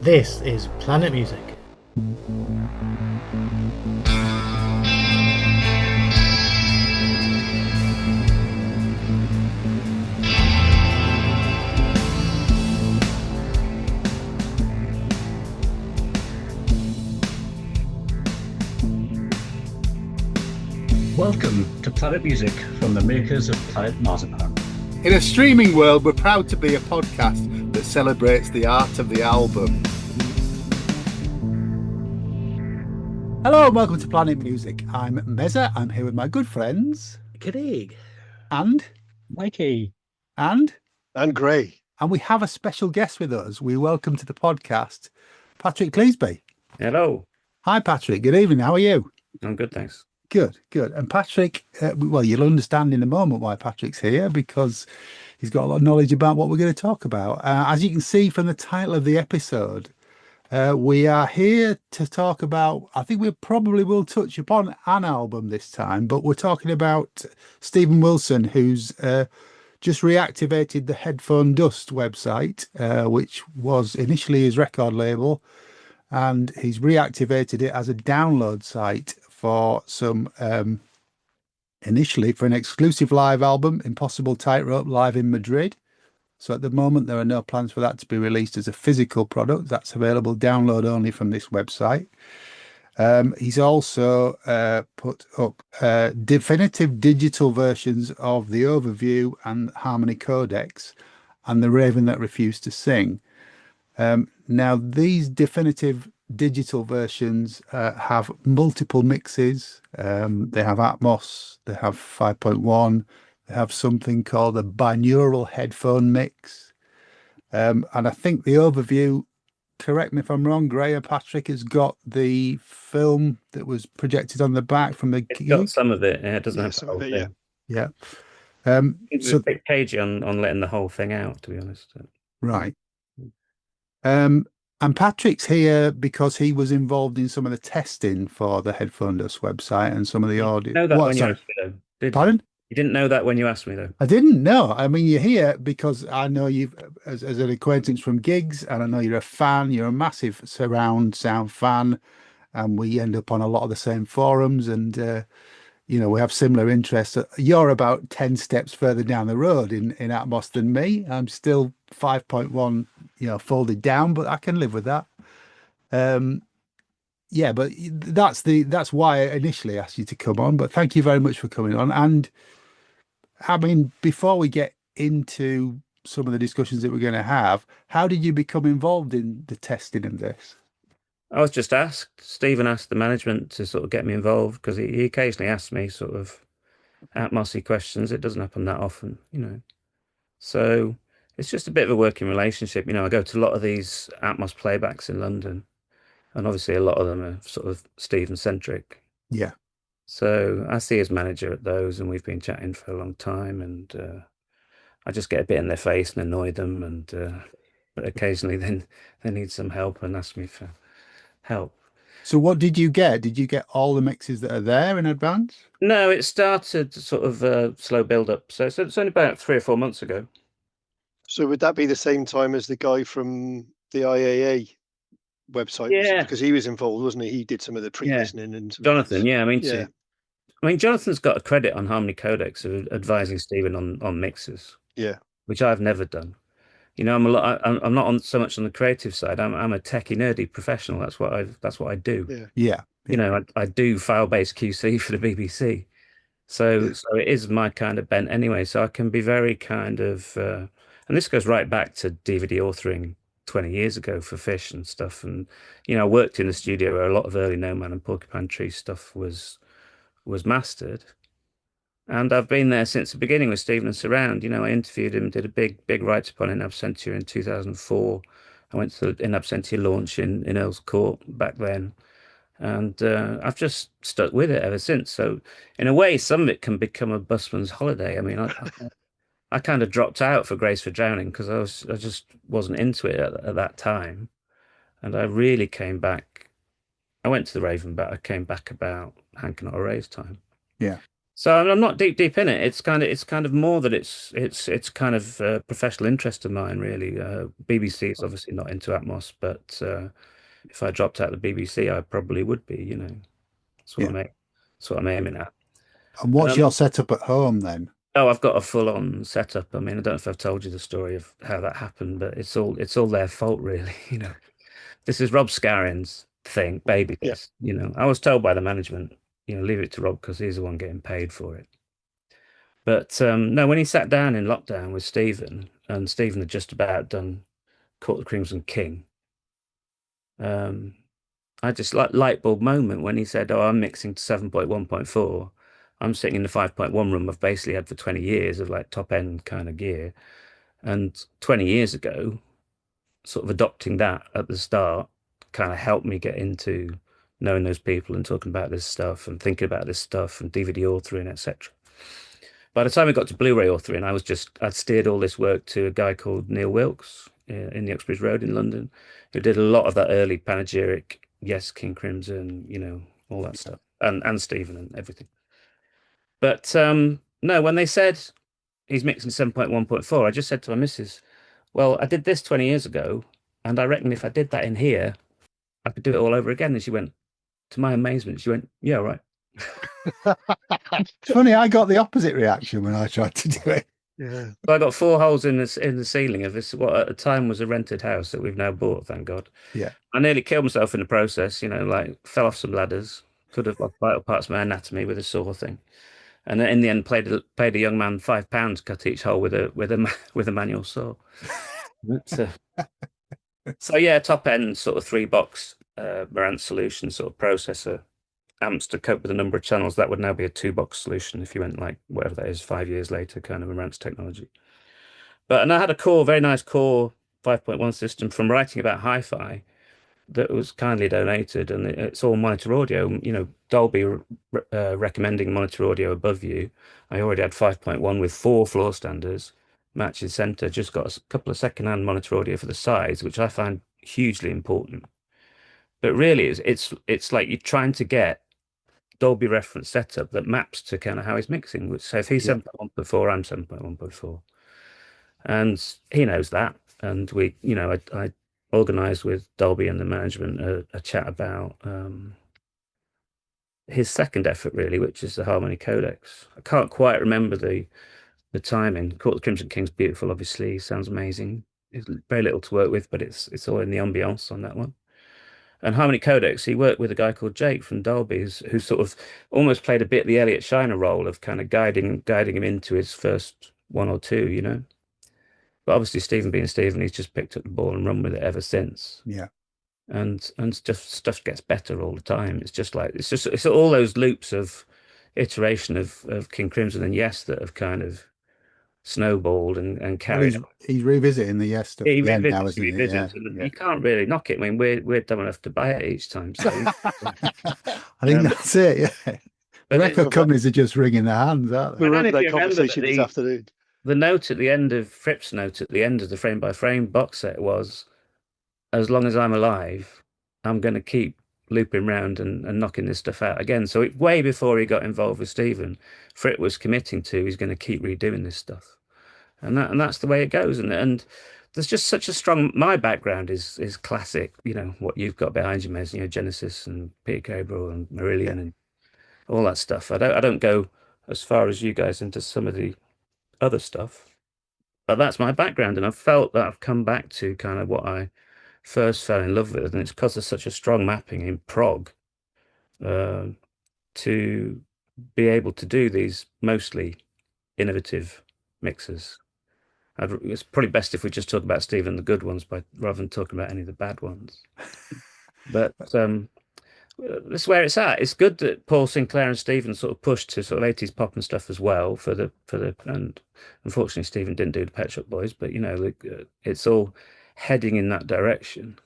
This is Planet Music. Welcome to Planet Music from the makers of Planet Marzipan. In a streaming world, we're proud to be a podcast that celebrates the art of the album. Hello and welcome to Planet Music. I'm Meza. I'm here with my good friends. Craig. And Mikey. And Gray. And we have a special guest with us. We welcome to the podcast Patrick Cleesby. Hello. Hi, Patrick. Good evening. How are you? I'm good, thanks. Good. And Patrick, well, you'll understand in a moment why Patrick's here, because he's got a lot of knowledge about what we're going to talk about. As you can see from the title of the episode, we are here to talk about, I think we probably will touch upon an album this time, but we're talking about Stephen Wilson, who's just reactivated the Headphone Dust website, which was initially his record label, and he's reactivated it as a download site for some initially for an exclusive live album, Impossible Tightrope, live in Madrid. So at the moment there are no plans for that to be released as a physical product. That's available download only from this website. He's also put up definitive digital versions of the Overview and Harmony Codex and The Raven That Refused to Sing. Now these definitive digital versions have multiple mixes. They have Atmos, they have 5.1, they have something called a binaural headphone mix. And I think the Overview, correct me if I'm wrong, Gray or Patrick, has got the film that was projected on the back from the... It's got some of it. Yeah, it doesn't have some the whole of it, thing. Yeah. It's a bit cagey on letting the whole thing out, to be honest. Right. And Patrick's here because he was involved in some of the testing for the Headphone Dust website and some of the audio. You know that when you asked me, though. Pardon? You didn't know that when you asked me, though. I didn't know. I mean, you're here because I know you've, as an acquaintance from gigs, and I know you're a fan. You're a massive surround sound fan, and we end up on a lot of the same forums, and we have similar interests. You're about 10 steps further down the road in Atmos than me. I'm still 5.1, folded down, but I can live with that. Yeah, but that's why I initially asked you to come on. But thank you very much for coming on. And I mean, before we get into some of the discussions that we're going to have, how did you become involved in the testing of this? I was just asked. Stephen asked the management to sort of get me involved because he occasionally asks me sort of Atmosy questions. It doesn't happen that often, So it's just a bit of a working relationship. I go to a lot of these Atmos playbacks in London, and obviously a lot of them are sort of Stephen-centric. Yeah. So I see his manager at those, and we've been chatting for a long time, and I just get a bit in their face and annoy them, and but occasionally then they need some help and ask me for help. So what did you get? Did you get all the mixes that are there in advance? No, it started sort of a slow build-up. So it's only about 3 or 4 months ago. So would that be the same time as the guy from the IAA website? Yeah. Because he was involved, wasn't he? He did some of the pre-listening and Jonathan, yeah. Yeah. I mean, Jonathan's got a credit on Harmony Codex of advising Stephen on mixes. Yeah. Which I've never done. I'm not on so much on the creative side. I'm a techie nerdy professional. That's what I do. Yeah. I do file-based QC for the BBC. So it is my kind of bent anyway. So I can be very kind of, and this goes right back to DVD authoring 20 years ago for Fish and stuff. And, I worked in the studio where a lot of early No Man and Porcupine Tree stuff was mastered. And I've been there since the beginning with Stephen and Surround. I interviewed him, did a big write-up on In Absentia in 2004. I went to the In Absentia launch in Earl's Court back then. And I've just stuck with it ever since. So in a way, some of it can become a busman's holiday. I mean, I kind of dropped out for Grace for Drowning because I just wasn't into it at that time. And I really came back. I went to the Raven, but I came back about Hank and O'Reilly's time. Yeah. So I'm not deep in it. It's kind of more that it's kind of a professional interest of mine, really. BBC is obviously not into Atmos, but if I dropped out of the BBC, I probably would be. That's what Yeah. I'm aiming at. And what's Um, your setup at home then? oh, I've got a full-on setup. I mean, I don't know if I've told you the story of how that happened, but it's all their fault, really. This is Rob Scarron's thing, baby. Yeah. I was told by the management, leave it to Rob because he's the one getting paid for it. But no, when he sat down in lockdown with Stephen, and Stephen had just about done Caught the Crimson King, um, I just like light bulb moment when he said, "Oh, I'm mixing to 7.1.4. I'm sitting in the 5.1 room I've basically had for 20 years of like top end kind of gear." And 20 years ago, sort of adopting that at the start kind of helped me get into knowing those people and talking about this stuff and thinking about this stuff and DVD authoring, etc. By the time I got to Blu-ray authoring, I'd steered all this work to a guy called Neil Wilkes in the Uxbridge Road in London, who did a lot of that early panegyric, yes, King Crimson, all that stuff, and Stephen and everything. But no, when they said he's mixing 7.1.4, I just said to my missus, well, I did this 20 years ago, and I reckon if I did that in here, I could do it all over again. And she went, to my amazement, she went, yeah, right. It's funny, I got the opposite reaction when I tried to do it. Yeah. So I got 4 holes in the ceiling of this, what at the time was a rented house that we've now bought, thank God. Yeah. I nearly killed myself in the process, like fell off some ladders, could have lost vital parts of my anatomy with a saw thing. And then in the end, paid a young man £5 to cut each hole with a manual saw. So yeah, top end sort of 3-box Marantz solution sort of processor amps to cope with a number of channels. That would now be a 2-box solution if you went like whatever that is 5 years later, kind of Marantz technology. And I had a very nice core 5.1 system from writing about hi-fi that was kindly donated, and it's all monitor audio. Dolby recommending monitor audio above you. I already had 5.1 with 4 floor standards, matches center. Just got a couple of second-hand monitor audio for the sides, which I find hugely important. But really, it's like you're trying to get Dolby reference setup that maps to kind of how he's mixing. So if he's 7.1.4, I'm 7.1.4, and he knows that. And I organized with Dolby and the management a chat about his second effort, really, which is the Harmony Codex. I can't quite remember the timing. Caught the Crimson King's beautiful, obviously, sounds amazing. It's very little to work with, but it's all in the ambiance on that one. And Harmony Codex, he worked with a guy called Jake from Dolby, who sort of almost played a bit the Elliot Shiner role of kind of guiding him into his first one or two. But obviously, Stephen being Stephen, he's just picked up the ball and run with it ever since. Yeah. And just stuff gets better all the time. It's all those loops of iteration of King Crimson and Yes that have kind of snowballed and carried on. He's revisiting the Yes stuff again now, isn't he? Yeah. You can't really knock it. I mean, we're dumb enough to buy it each time. So I think that's it. Yeah. The record companies are just wringing their hands, aren't they? We I don't remember know if that you remember conversation this afternoon. the note at the end of Fripp's note at the end of the frame by frame box set was, as long as I'm alive, I'm going to keep looping round and knocking this stuff out again. So way before he got involved with Stephen, Fripp was committing to he's going to keep redoing this stuff, and that's the way it goes. And there's just such a strong. My background is classic. What you've got behind you, Mez, Genesis and Peter Gabriel and Marillion and all that stuff. I don't go as far as you guys into some of the other stuff, but that's my background, and I've felt that I've come back to kind of what I first fell in love with, and it's because there's such a strong mapping in prog to be able to do these mostly innovative mixes. It's probably best if we just talk about Stephen the good ones rather than talking about any of the bad ones. But that's where it's at. It's good that Paul Sinclair and Stephen sort of pushed to sort of 80s pop and stuff as well and unfortunately Stephen didn't do the Pet Shop Boys, but it's all heading in that direction.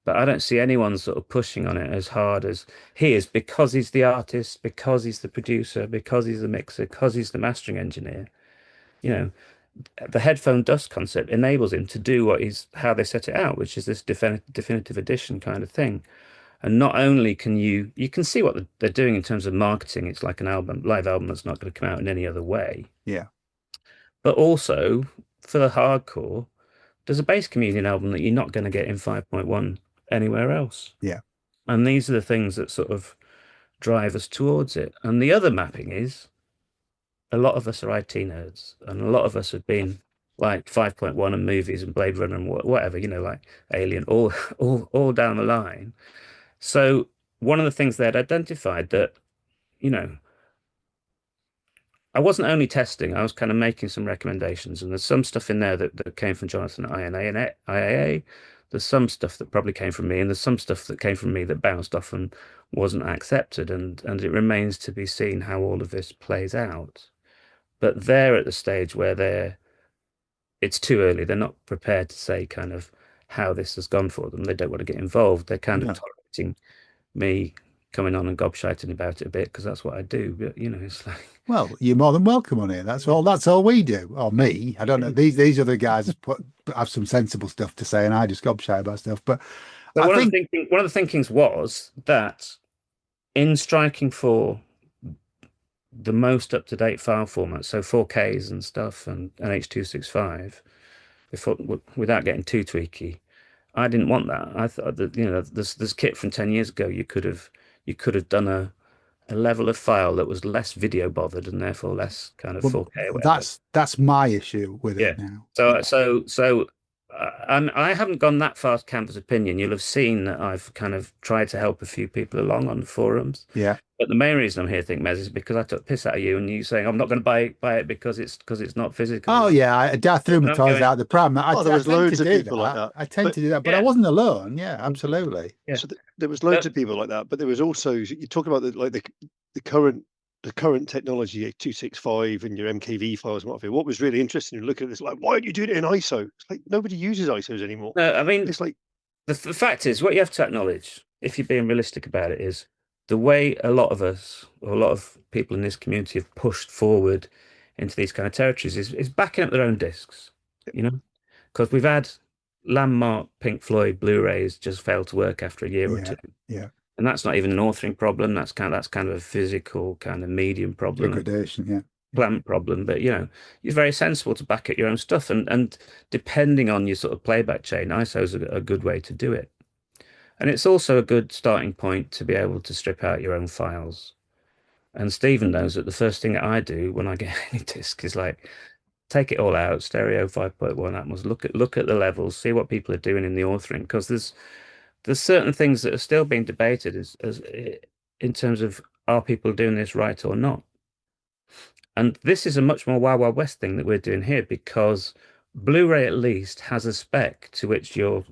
But I don't see anyone sort of pushing on it as hard as he is, because he's the artist, because he's the producer, because he's the mixer, because he's the mastering engineer. The headphone dust concept enables him to do how they set it out, which is this definitive edition kind of thing. And not only can you can see what they're doing in terms of marketing. It's like an live album that's not going to come out in any other way. Yeah. But also for the hardcore, there's a bass communion album that you're not going to get in 5.1 anywhere else. Yeah. And these are the things that sort of drive us towards it. And the other mapping is a lot of us are IT nerds, and a lot of us have been like 5.1 and movies and Blade Runner and whatever, like Alien, all down the line. So one of the things they'd identified that, I wasn't only testing, I was kind of making some recommendations, and there's some stuff in there that came from Jonathan at INA and IAA. There's some stuff that probably came from me, and there's some stuff that came from me that bounced off and wasn't accepted, and it remains to be seen how all of this plays out. But they're at the stage where it's too early. They're not prepared to say kind of how this has gone for them. They don't want to get involved. They're kind of tolerating me coming on and gobshiting about it a bit because that's what I do. But it's like, well, you're more than welcome on here. That's all we do. Or me. I don't know. These other guys have some sensible stuff to say, and I just gobshy about stuff. But one of the thinkings was that in striking for the most up-to-date file format, so 4Ks and stuff, and H.265, without getting too tweaky, I didn't want that. I thought that this kit from 10 years ago, you could have done a level of file that was less video bothered and therefore less kind of 4K. Or that's my issue with it now. So I haven't gone that far to Camp's opinion. You'll have seen that I've kind of tried to help a few people along on the forums. Yeah. But the main reason I'm here, Mez, is because I took piss out of you and you saying I'm not going to buy it because it's not physical. Oh yeah, I threw my toys out the pram. There was loads of people like that. I tend to do that, but I wasn't alone. Yeah, absolutely. Yeah. So there was loads of people like that, but there was also, you talk about the current technology, 265 and your MKV files and whatever. What was really interesting, looking at this, like, why aren't you doing it in ISO? It's like nobody uses ISOs anymore. No, I mean, it's like the fact is, what you have to acknowledge, if you're being realistic about it, is the way a lot of us, or a lot of people in this community, have pushed forward into these kind of territories is backing up their own discs, because we've had landmark Pink Floyd Blu-rays just fail to work after a year or two. Yeah. And that's not even an authoring problem. That's kind of a physical kind of medium problem. Degradation, plant problem. But you're very sensible to back up your own stuff, and depending on your sort of playback chain, ISO is a good way to do it. And it's also a good starting point to be able to strip out your own files. And Stephen knows that the first thing that I do when I get any disc is like take it all out, stereo 5.1 Atmos, look at the levels, see what people are doing in the authoring, because there's certain things that are still being debated as in terms of, are people doing this right or not? And this is a much more Wild Wild West thing that we're doing here, because Blu-ray at least has a spec to which you're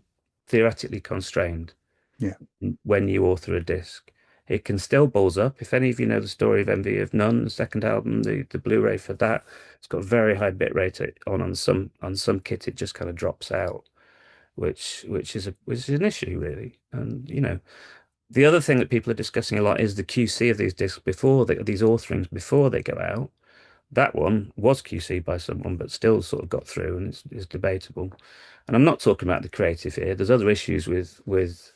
theoretically constrained. Yeah. When you author a disc, it can still balls up. If any of you know the story of Envy of None, the second album, the Blu-ray for that, it's got very high bit rate on some kit. It just kind of drops out, which is an issue really. And the other thing that people are discussing a lot is the QC of these discs these autherings before they go out. That one was QC by someone, but still sort of got through, and it's debatable. And I'm not talking about the creative here. There's other issues with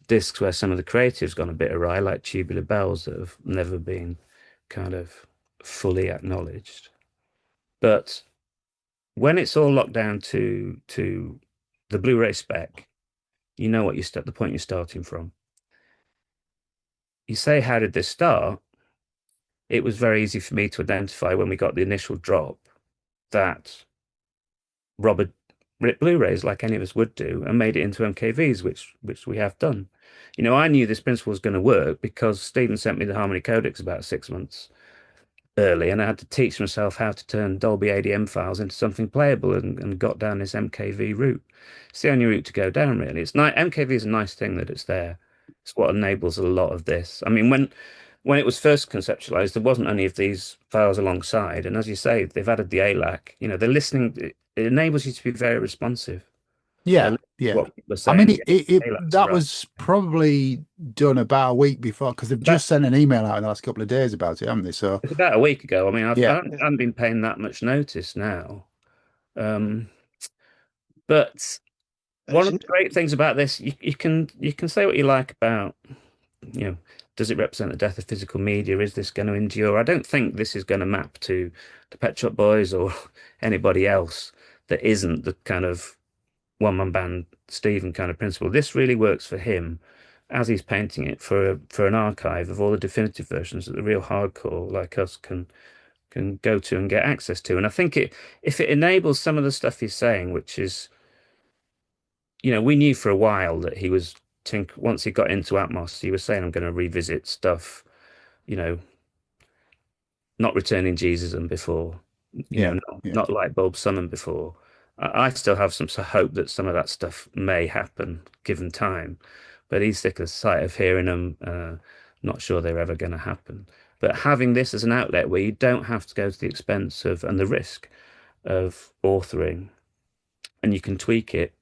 discs where some of the creative's gone a bit awry, like Tubular Bells, that have never been kind of fully acknowledged. But when it's all locked down to the Blu-ray spec, you know what the point you're starting from. You say, how did this start? It was very easy for me to identify when we got the initial drop that Robert ripped Blu-rays like any of us would do and made it into MKVs, which we have done. I knew this principle was going to work because Stephen sent me the Harmony Codecs about 6 months early, and I had to teach myself how to turn Dolby ADM files into something playable, and got down this MKV route. It's the only route to go down, really. MKV is a nice thing that it's there. It's what enables a lot of this. I mean, when it was first conceptualized, there wasn't any of these files alongside, and as you say, they've added the ALAC. They're listening. It enables you to be very responsive. Yeah. I mean, that was probably done about a week before, because they've just sent an email out in the last couple of days about it, haven't they? So it's about a week ago. I mean, I haven't been paying that much notice now, but One of the great things about this, you can say what you like about, does it represent the death of physical media? Is this going to endure? I don't think this is going to map to the Pet Shop Boys or anybody else that isn't the kind of one-man band Stephen kind of principle. This really works for him as he's painting it for an archive of all the definitive versions that the real hardcore like us can go to and get access to. And I think if it enables some of the stuff he's saying, which is, we knew for a while that he was once he got into Atmos, he was saying, I'm going to revisit stuff, not returning Jesus and before, not light bulb sun and before. I still have some hope that some of that stuff may happen given time, but he's sick of the sight of hearing them. Not sure they're ever going to happen. But having this as an outlet where you don't have to go to the expense of and the risk of authoring, and you can tweak it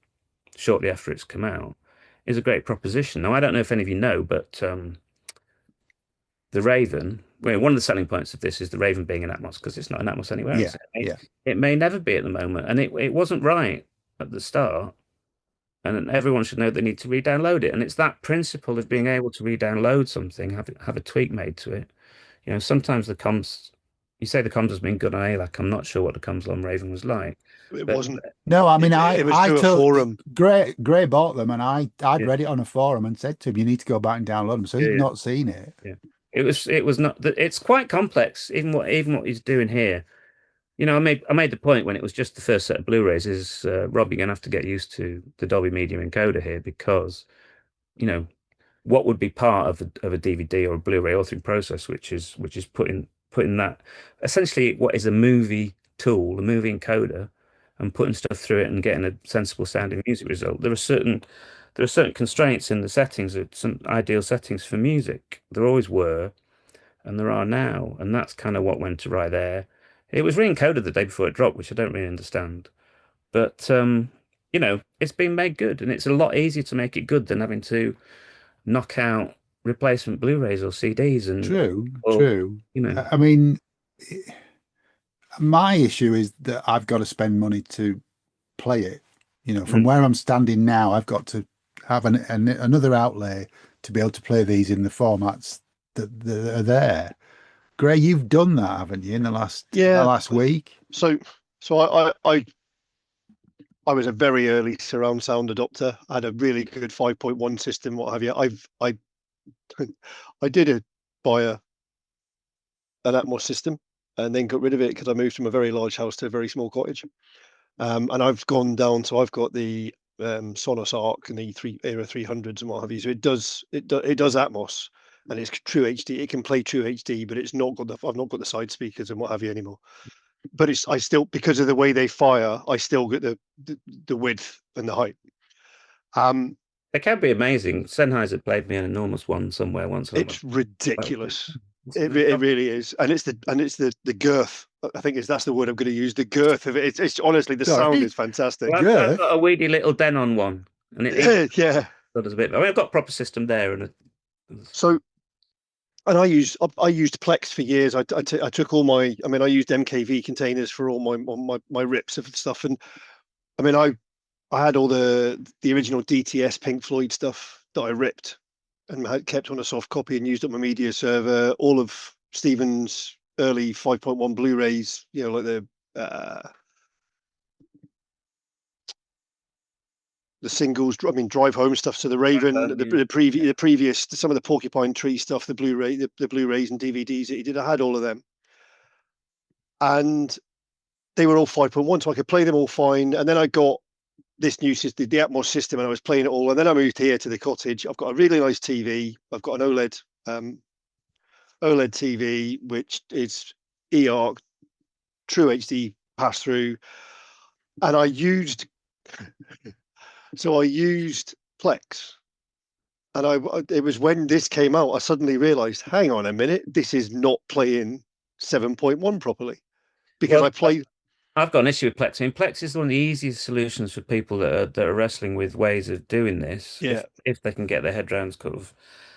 shortly after it's come out, is a great proposition. Now, I don't know if any of you know, but the Raven, one of the selling points of this is the Raven being an Atmos, because it's not an Atmos anywhere else. It may never be at the moment, and it wasn't right at the start, and everyone should know they need to re-download it. And it's that principle of being able to re-download something, have a tweak made to it. Sometimes the comms, you say the comms has been good on ALAC. I'm not sure what the comms on Raven was like. It wasn't. No, I mean, it was I through a told forum. Gray bought them, and I'd read it on a forum and said to him, "You need to go back and download them." So he's not seen it. Yeah, it was not. It's quite complex. Even what he's doing here. I made the point when it was just the first set of Blu-rays is Rob, you're gonna have to get used to the Dolby Media encoder here, because what would be part of a DVD or a Blu-ray authoring process, which is putting that essentially what is a movie tool, a movie encoder, and putting stuff through it and getting a sensible sounding music result. There are certain constraints in the settings, some ideal settings for music. There always were, and there are now, and that's kind of what went awry there. It was re-encoded the day before it dropped, which I don't really understand. But it's been made good, and it's a lot easier to make it good than having to knock out replacement Blu-rays or CDs. And true. I mean, my issue is that I've got to spend money to play it. From where I'm standing now, I've got to have another outlay to be able to play these in the formats that are there. Gray, you've done that, haven't you, in the last week? So I was a very early surround sound adopter. I had a really good 5.1 system, what have you. I did buy an Atmos system and then got rid of it because I moved from a very large house to a very small cottage. And I've gone down, so I've got the Sonos Arc and the Era 300s and what have you. So it does Atmos, and it's true HD. It can play true HD, but I've not got the side speakers and what have you anymore. But I still, because of the way they fire, I still get the width and the height. It can be amazing. Sennheiser played me an enormous one somewhere once. It's ridiculous. It really is, and it's the girth. I think that's the word I'm going to use. The girth of it. It's honestly, the sound is fantastic. Well, I've got a weedy little Denon one, and it yeah. There's a bit. I mean, I've got a proper system there, and I used Plex for years. I took all my. I mean, I used MKV containers for all my rips of stuff, and I mean, I had all the original DTS Pink Floyd stuff that I ripped and had kept on a soft copy and used up my media server. All of Stephen's early 5.1 Blu-rays, like the singles. I mean, Drive Home stuff. So the Raven, the previous, some of the Porcupine Tree stuff, the Blu-ray, the Blu-rays and DVDs that he did. I had all of them, and they were all 5.1, so I could play them all fine. And then I got this new system, the Atmos system, and I was playing it all. And then I moved here to the cottage. I've got a really nice TV. I've got an OLED TV, which is eARC, True HD pass through, and I used Plex. And it was when this came out, I suddenly realized, hang on a minute, this is not playing 7.1 properly, because I've got an issue with Plex. I mean, Plex is one of the easiest solutions for people that are wrestling with ways of doing this. Yeah. If they can get their head around kind of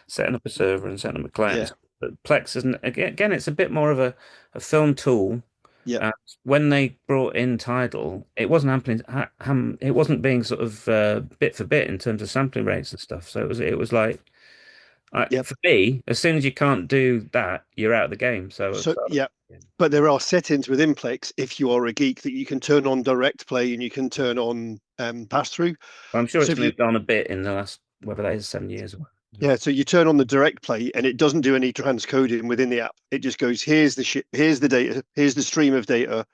setting up a server and setting up a client. Yeah. But Plex isn't, again, it's a bit more of a film tool. Yeah. And when they brought in Tidal, it wasn't it wasn't being sort of bit for bit in terms of sampling rates and stuff. So it was like Yeah. for me, as soon as you can't do that, you're out of the game. So yeah. But there are settings within Plex, if you are a geek, that you can turn on direct play and you can turn on pass through. I'm sure So it's moved on a bit in the last, whether that is 7 years or. Yeah, so you turn on the direct play and it doesn't do any transcoding within the app. It just goes, here's the data, here's the stream of data,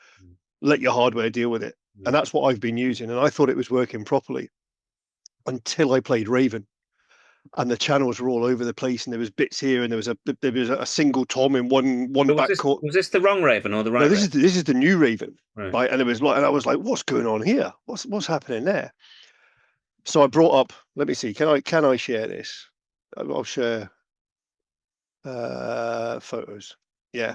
let your hardware deal with it. And that's what I've been using. And I thought it was working properly until I played Raven. And the channels were all over the place, and there was bits here, and there was a single Tom in one backcourt. Was this the wrong Raven or the right? No, this is the new Raven, right? And it was like, and I was like, what's going on here? What's happening there? So I brought up. Let me see. Can I share this? I'll share photos. Yeah.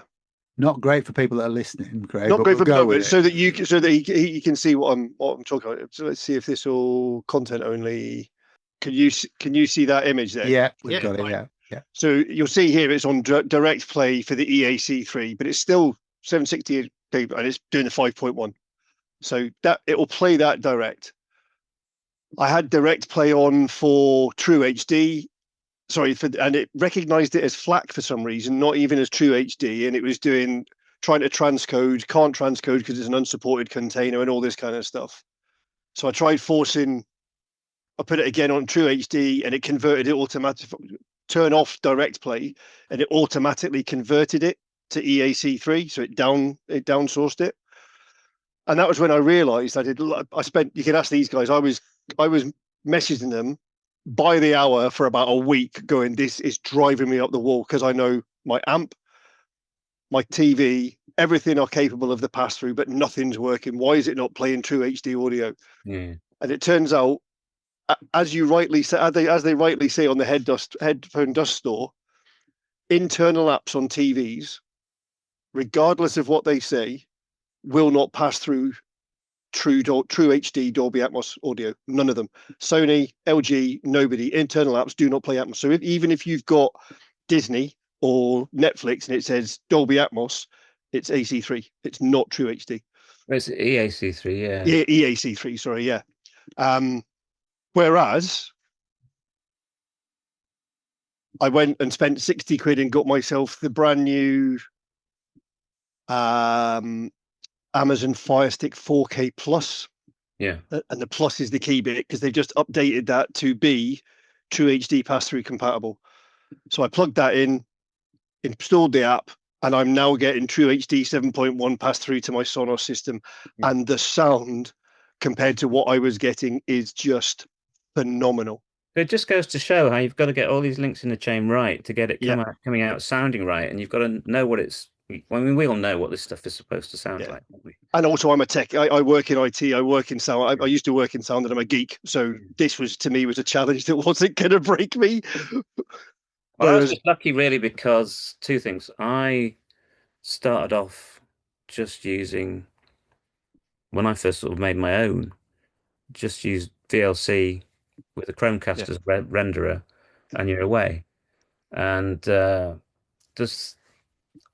Not great for people that are listening, Craig. Not great for people, but so that you can see what I'm talking about. So let's see if this all content only. Can you see that image there? Yeah, we've got it. Yeah. So you'll see here it's on direct play for the EAC3, but it's still 760p and it's doing the 5.1. So that it will play that direct. I had direct play on for True HD. Sorry, and it recognized it as FLAC for some reason, not even as True HD, and it was trying to transcode, can't transcode because it's an unsupported container and all this kind of stuff. So I tried forcing. I put it again on True HD and it converted it automatically. Turn off direct play and it automatically converted it to EAC3. So it downsourced it. And that was when I realized you can ask these guys, I was messaging them by the hour for about a week going, this is driving me up the wall because I know my amp, my TV, everything are capable of the pass through, but nothing's working. Why is it not playing True HD audio? Yeah. And it turns out, as you rightly say, as they rightly say on the Headphone Dust Store, internal apps on TVs, regardless of what they say, will not pass through True HD Dolby Atmos audio. None of them. Sony, LG, nobody. Internal apps do not play Atmos. So even if you've got Disney or Netflix and it says Dolby Atmos, it's AC3. It's not True HD. It's EAC3, yeah. Yeah, EAC3. Sorry, yeah. Whereas I went and spent 60 quid and got myself the brand new Amazon Fire Stick 4K Plus. Yeah. And the Plus is the key bit because they've just updated that to be True HD pass-through compatible. So I plugged that in, installed the app, and I'm now getting True HD 7.1 pass-through to my Sonos system. Yeah. And the sound compared to what I was getting is just phenomenal. It just goes to show how you've got to get all these links in the chain right to get it coming out sounding right, and you've got to know what it's. I mean, we all know what this stuff is supposed to sound like, don't we? And also, I'm a tech. I work in IT. I work in sound. I used to work in sound, and I'm a geek. So this was to me was a challenge that wasn't going to break me. Well, I was just lucky, really, because two things. I started off just using, when I first sort of made my own, just used VLC with a Chromecast as a renderer, and you're away. And just,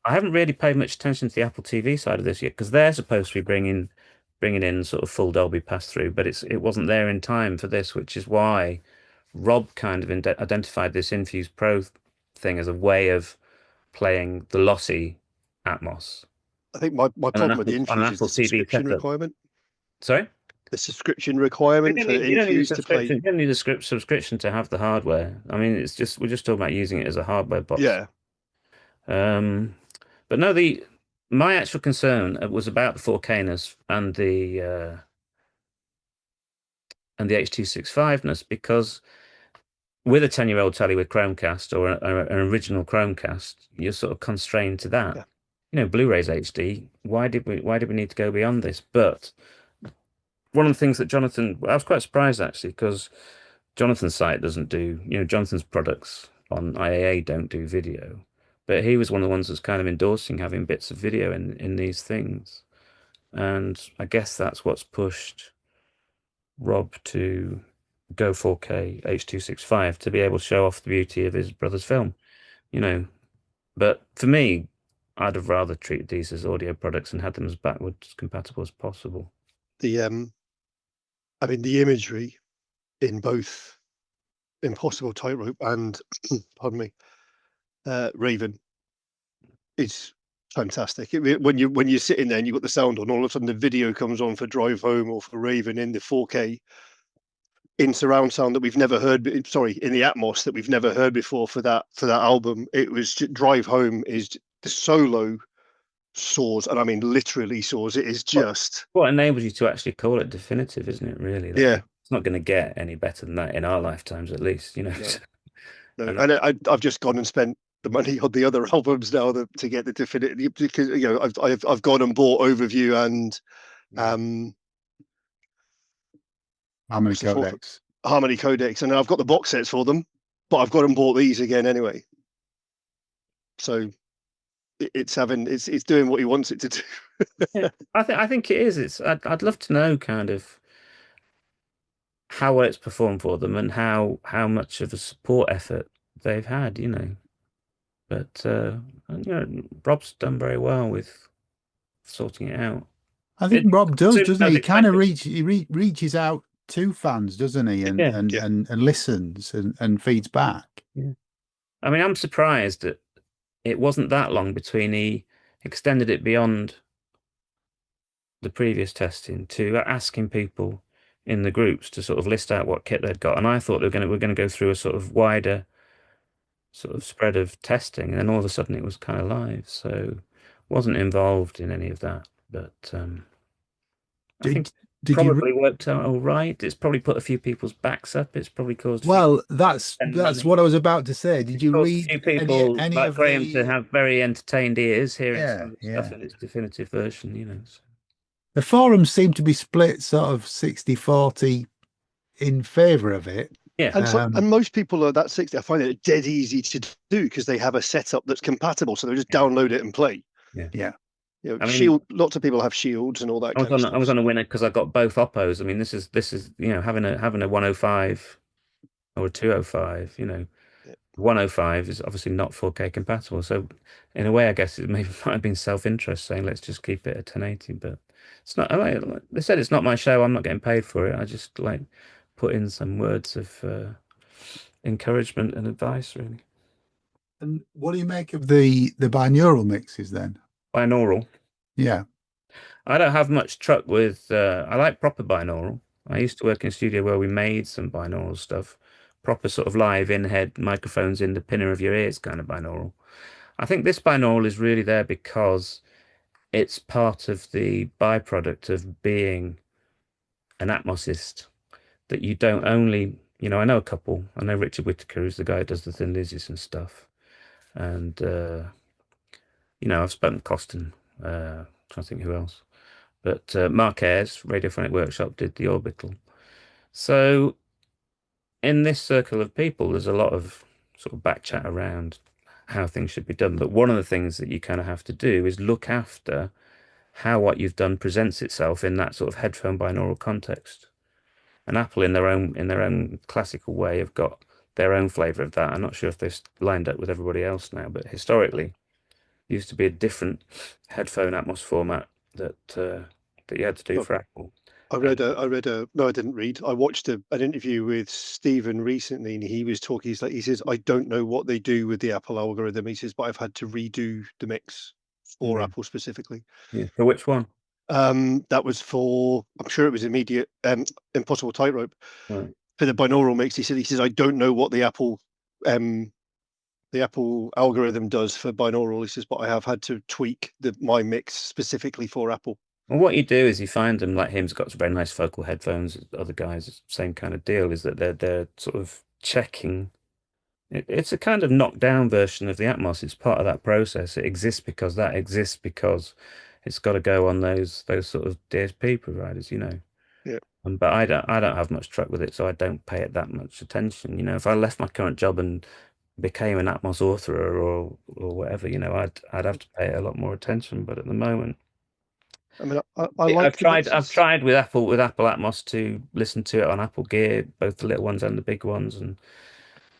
I haven't really paid much attention to the Apple TV side of this yet, because they're supposed to be bringing in sort of full Dolby pass-through, but it wasn't there in time for this, which is why Rob kind of identified this Infuse Pro thing as a way of playing the lossy Atmos. I think my problem with the Infuse is the subscription requirement. Sorry? The subscription requirement for Infuse to play. You don't need a subscription to have the hardware. I mean, we're just talking about using it as a hardware box. Yeah. But no, my actual concern was about the 4K-ness and the H.265-ness, because with a 10-year-old telly with Chromecast or an original Chromecast, you're sort of constrained to that. Yeah. You know, Blu-ray's HD. Why did we need to go beyond this? But one of the things that Jonathan, I was quite surprised actually, because Jonathan's site doesn't do, Jonathan's products on IAA don't do video. But he was one of the ones that's kind of endorsing having bits of video in these things. And I guess that's what's pushed Rob to go 4K H.265 to be able to show off the beauty of his brother's film, But for me, I'd have rather treated these as audio products and had them as backwards compatible as possible. The I mean, the imagery in both Impossible Tightrope and pardon me, Raven is fantastic. When you're sitting there and you've got the sound on, all of a sudden the video comes on for Drive Home or for Raven in the 4K in surround sound that we've never heard. Sorry, in the Atmos that we've never heard before for that album. It was Drive Home is the solo soars, and I mean literally soars. It is just what enables you to actually call it definitive, isn't it? Really, yeah. It's not going to get any better than that in our lifetimes, at least. No. And I've just gone and spent the money on the other albums now to get the definitive, because I've gone and bought Overview and Harmony Codex. Harmony Codex, and I've got the box sets for them, but I've gone and bought these again anyway. So it's doing what he wants it to do. Yeah, I think it is. I'd love to know kind of how well it's performed for them and how much of a support effort they've had, But Rob's done very well with sorting it out. I think Rob does, doesn't he? He kind of reaches out to fans, doesn't he? And listens and feeds back. Yeah. I mean, I'm surprised that it wasn't that long between he extended it beyond the previous testing to asking people in the groups to sort of list out what kit they'd got. And I thought we're going to go through a sort of wider sort of spread of testing, and then all of a sudden it was kind of live. So wasn't involved in any of that, but I think probably worked out all right. It's probably put a few people's backs up. It's probably caused. Well, that's what I was about to say. Did you read a few people any like of Graham to have very entertained ears hearing some yeah. stuff in its definitive version, So. The forums seem to be split sort of 60-40 in favour of it. Yeah, and most people are that 60. I find it dead easy to do because they have a setup that's compatible, so they just download it and play. Yeah. Lots of people have shields and all that. I was on a winner because I got both Oppos. I mean, this is having a 105 or a 205. 105 is obviously not 4K compatible. So in a way, I guess it might have been self-interest saying let's just keep it at 1080. But it's not. They said it's not my show. I'm not getting paid for it. I just put in some words of encouragement and advice, really. And what do you make of the binaural mixes then? Binaural? Yeah. I don't have much truck with... I like proper binaural. I used to work in a studio where we made some binaural stuff. Proper sort of live in-head microphones in the pinner of your ears kind of binaural. I think this binaural is really there because it's part of the byproduct of being an Atmosist. That you don't only, I know a couple. I know Richard Whitaker, who's the guy who does the Thin Lizzies and stuff. And, I've spoken to Costin, trying to think who else. But Mark Ayres, Radiophonic Workshop, did the Orbital. So in this circle of people, there's a lot of sort of back chat around how things should be done. But one of the things that you kind of have to do is look after how what you've done presents itself in that sort of headphone binaural context. And Apple, in their own classical way, have got their own flavour of that. I'm not sure if they've lined up with everybody else now, but historically, there used to be a different headphone Atmos format that you had to do for Apple. I didn't read. I watched an interview with Stephen recently, and he was talking. He says, I don't know what they do with the Apple algorithm. He says, but I've had to redo the mix for Apple specifically. Yeah. For which one? That was for, I'm sure it was Impossible Tightrope. Right. For the binaural mix. He says I don't know what the Apple algorithm does for binaural. He says, but I have had to tweak my mix specifically for Apple. Well, what you do is you find them like him's got some very nice vocal headphones. Other guys, same kind of deal. Is that they're sort of checking. It's a kind of knockdown version of the Atmos. It's part of that process. It exists because it's got to go on those sort of DSP providers, Yeah. But I don't have much truck with it, so I don't pay it that much attention. If I left my current job and became an Atmos authorer or whatever, I'd have to pay it a lot more attention. But at the moment, I mean, I've tried with Apple Atmos to listen to it on Apple Gear, both the little ones and the big ones, and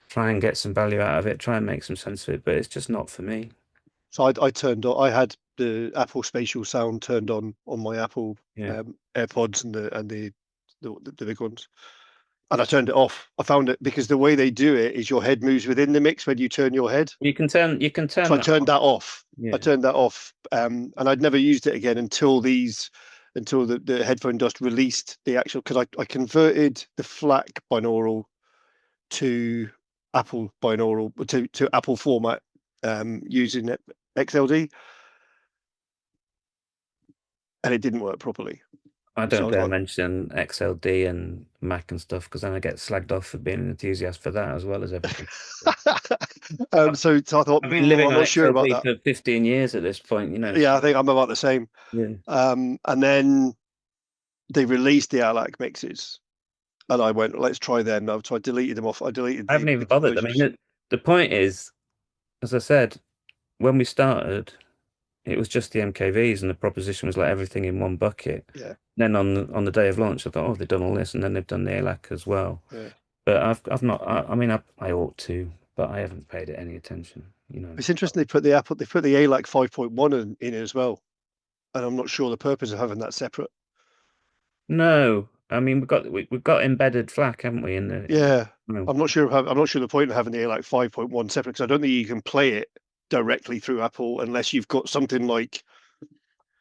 try and get some value out of it, try and make some sense of it. But it's just not for me. So I turned on. I had the Apple Spatial Sound turned on my Apple AirPods and the big ones, and I turned it off. I found it because the way they do it is your head moves within the mix when you turn your head. You can turn. So I turned that off. Yeah. I turned that off, and I'd never used it again until the Headphone Dust released the actual, because I converted the FLAC binaural to Apple binaural to Apple format using XLD, and it didn't work properly. I don't dare mention XLD and Mac and stuff, because then I get slagged off for being an enthusiast for that as well as everything. So I thought, I've been living I'm on not sure about XLD that for 15 years at this point, you know. Yeah, I think I'm about the same. Yeah. And then they released the ALAC mixes, and I went, let's try them. So I deleted them off. I haven't even bothered. I mean, the point is, as I said, when we started, it was just the MKVs, and the proposition was like everything in one bucket. Yeah. Then on the day of launch, I thought, oh, they've done all this, and then they've done the ALAC as well. Yeah. But I've not. I mean, I ought to, but I haven't paid it any attention. You know, it's interesting they put the ALAC 5.1 in it as well, and I'm not sure the purpose of having that separate. No, I mean we've got embedded FLAC, haven't we? In the yeah, I'm not sure the point of having the ALAC 5.1 separate, because I don't think you can play it directly through Apple unless you've got something like,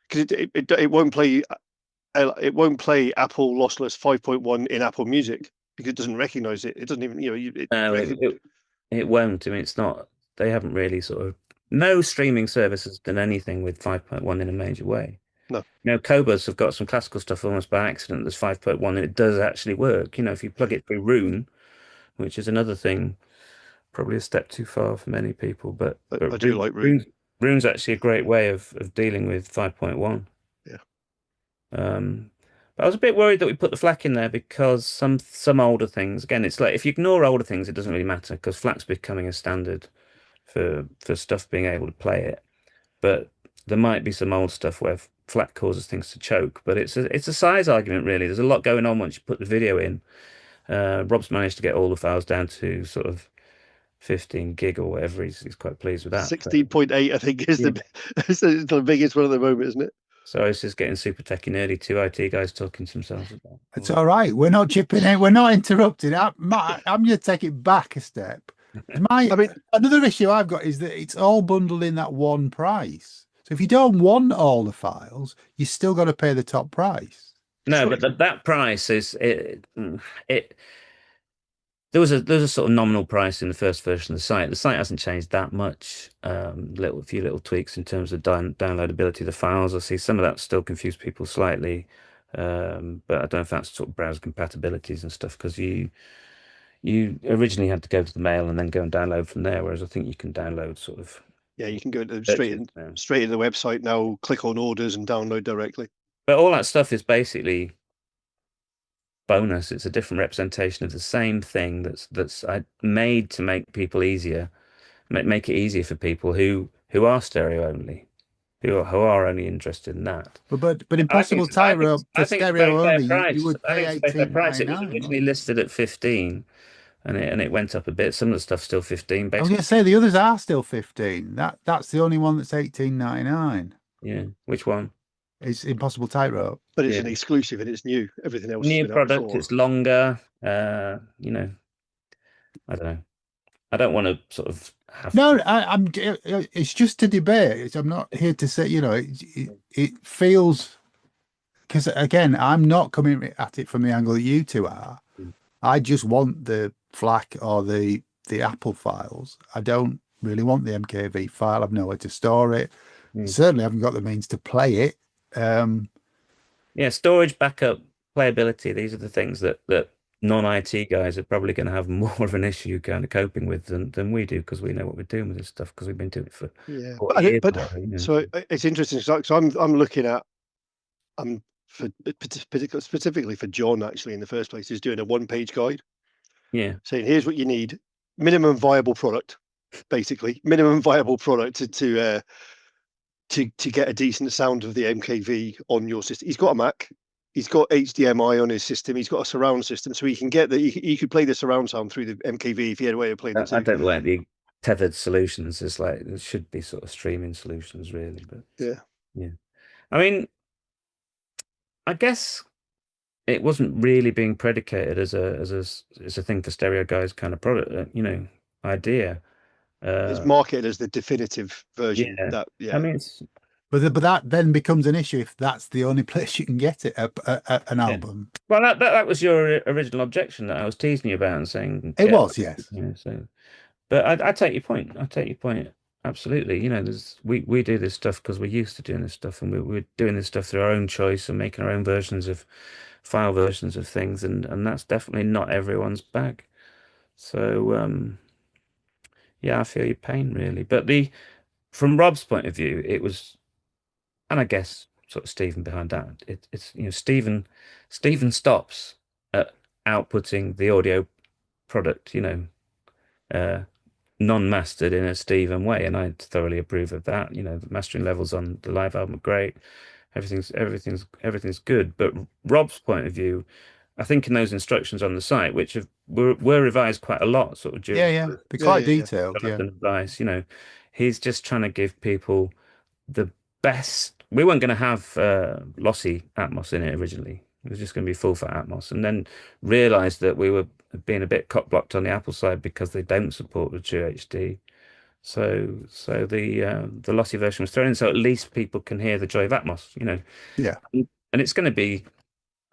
because it won't play. It won't play Apple lossless 5.1 in Apple Music because it doesn't recognize it. It doesn't even, it won't. I mean, it's not. They haven't really no streaming service has done anything with 5.1 in a major way. No. You know, Cobas have got some classical stuff almost by accident. There's 5.1 and it does actually work. You know, if you plug it through Roon, which is another thing, probably a step too far for many people, but I do like Roon. Roon's actually a great way of dealing with 5.1. Yeah. But I was a bit worried that we put the FLAC in there because some older things, again, it's like if you ignore older things, it doesn't really matter because FLAC's becoming a standard for stuff being able to play it. But there might be some old stuff where FLAC causes things to choke, but it's a size argument, really. There's a lot going on once you put the video in. Rob's managed to get all the files down to sort of 15 gig or whatever. He's quite pleased with that. 16.8, I think, is the biggest one at the moment, isn't it? So it's just getting super techie nerdy. Two IT guys talking to themselves about. It's all right. We're not chipping in. We're not interrupting. I'm going to take it back a step. Another issue I've got is that it's all bundled in that one price. So if you don't want all the files, you still got to pay the top price. No, but that price is it. There was a sort of nominal price in the first version of the site. The site hasn't changed that much. A few little tweaks in terms of downloadability of the files. I see some of that still confuse people slightly, but I don't know if that's sort of browser compatibilities and stuff, because you originally had to go to the mail and then go and download from there, whereas I think you can download sort of. Yeah, you can go straight into the website now, click on orders and download directly. But all that stuff is basically bonus. It's a different representation of the same thing that's made to make people easier, make it easier for people who are stereo only, who are only interested in that. But Impossible Tightrope for stereo only, you would pay $18.99. It was originally listed at 15, and it went up a bit. Some of the stuff's still 15. Basically. I was going to say the others are still 15. That's the only one that's $18.99. Yeah, which one? It's Impossible Tightrope. But it's an exclusive and it's new. Everything else new product. It's longer. You know, I don't know. I don't want to sort of have. No, I'm. It's just a debate. I'm not here to say. You know, it feels, because again, I'm not coming at it from the angle that you two are. I just want the FLAC or the Apple files. I don't really want the MKV file. I've nowhere to store it. Certainly haven't got the means to play it. Yeah, storage, backup, playability. These are the things that non-IT guys are probably going to have more of an issue kind of coping with than we do, because we know what we're doing with this stuff because we've been doing it for years. So it's interesting. So I'm looking at specifically for John, actually, in the first place, is doing a one-page guide. Yeah, saying here's what you need: minimum viable product, basically minimum viable product to get a decent sound of the MKV on your system. He's got a Mac, he's got HDMI on his system, he's got a surround system, so he can get he could play the surround sound through the MKV if he had a way of playing it. I don't like the tethered solutions. It's like there should be sort of streaming solutions, really. But Yeah. I mean, I guess it wasn't really being predicated as a thing for stereo guys kind of product, idea. It's marketed as the definitive version. Yeah. Yeah. I mean, it's But that then becomes an issue if that's the only place you can get it, an album. well, that was your original objection that I was teasing you about and saying It was, yes. So, but I take your point. I take your point. Absolutely. We do this stuff because we're used to doing this stuff, and we're doing this stuff through our own choice and making our own file versions of things, and that's definitely not everyone's bag. So, yeah, I feel your pain really. But from Rob's point of view, it was, and I guess sort of Stephen behind that. It's Stephen stops at outputting the audio product, non-mastered in a Stephen way, and I thoroughly approve of that. The mastering levels on the live album are great. Everything's good. But Rob's point of view, I think in those instructions on the site, which were revised quite a lot, sort of during They're quite detailed. advice. He's just trying to give people the best. We weren't going to have lossy Atmos in it originally. It was just going to be full fat Atmos, and then realised that we were being a bit cock blocked on the Apple side because they don't support the True HD. So the lossy version was thrown in, so at least people can hear the joy of Atmos. Yeah. And it's going to be.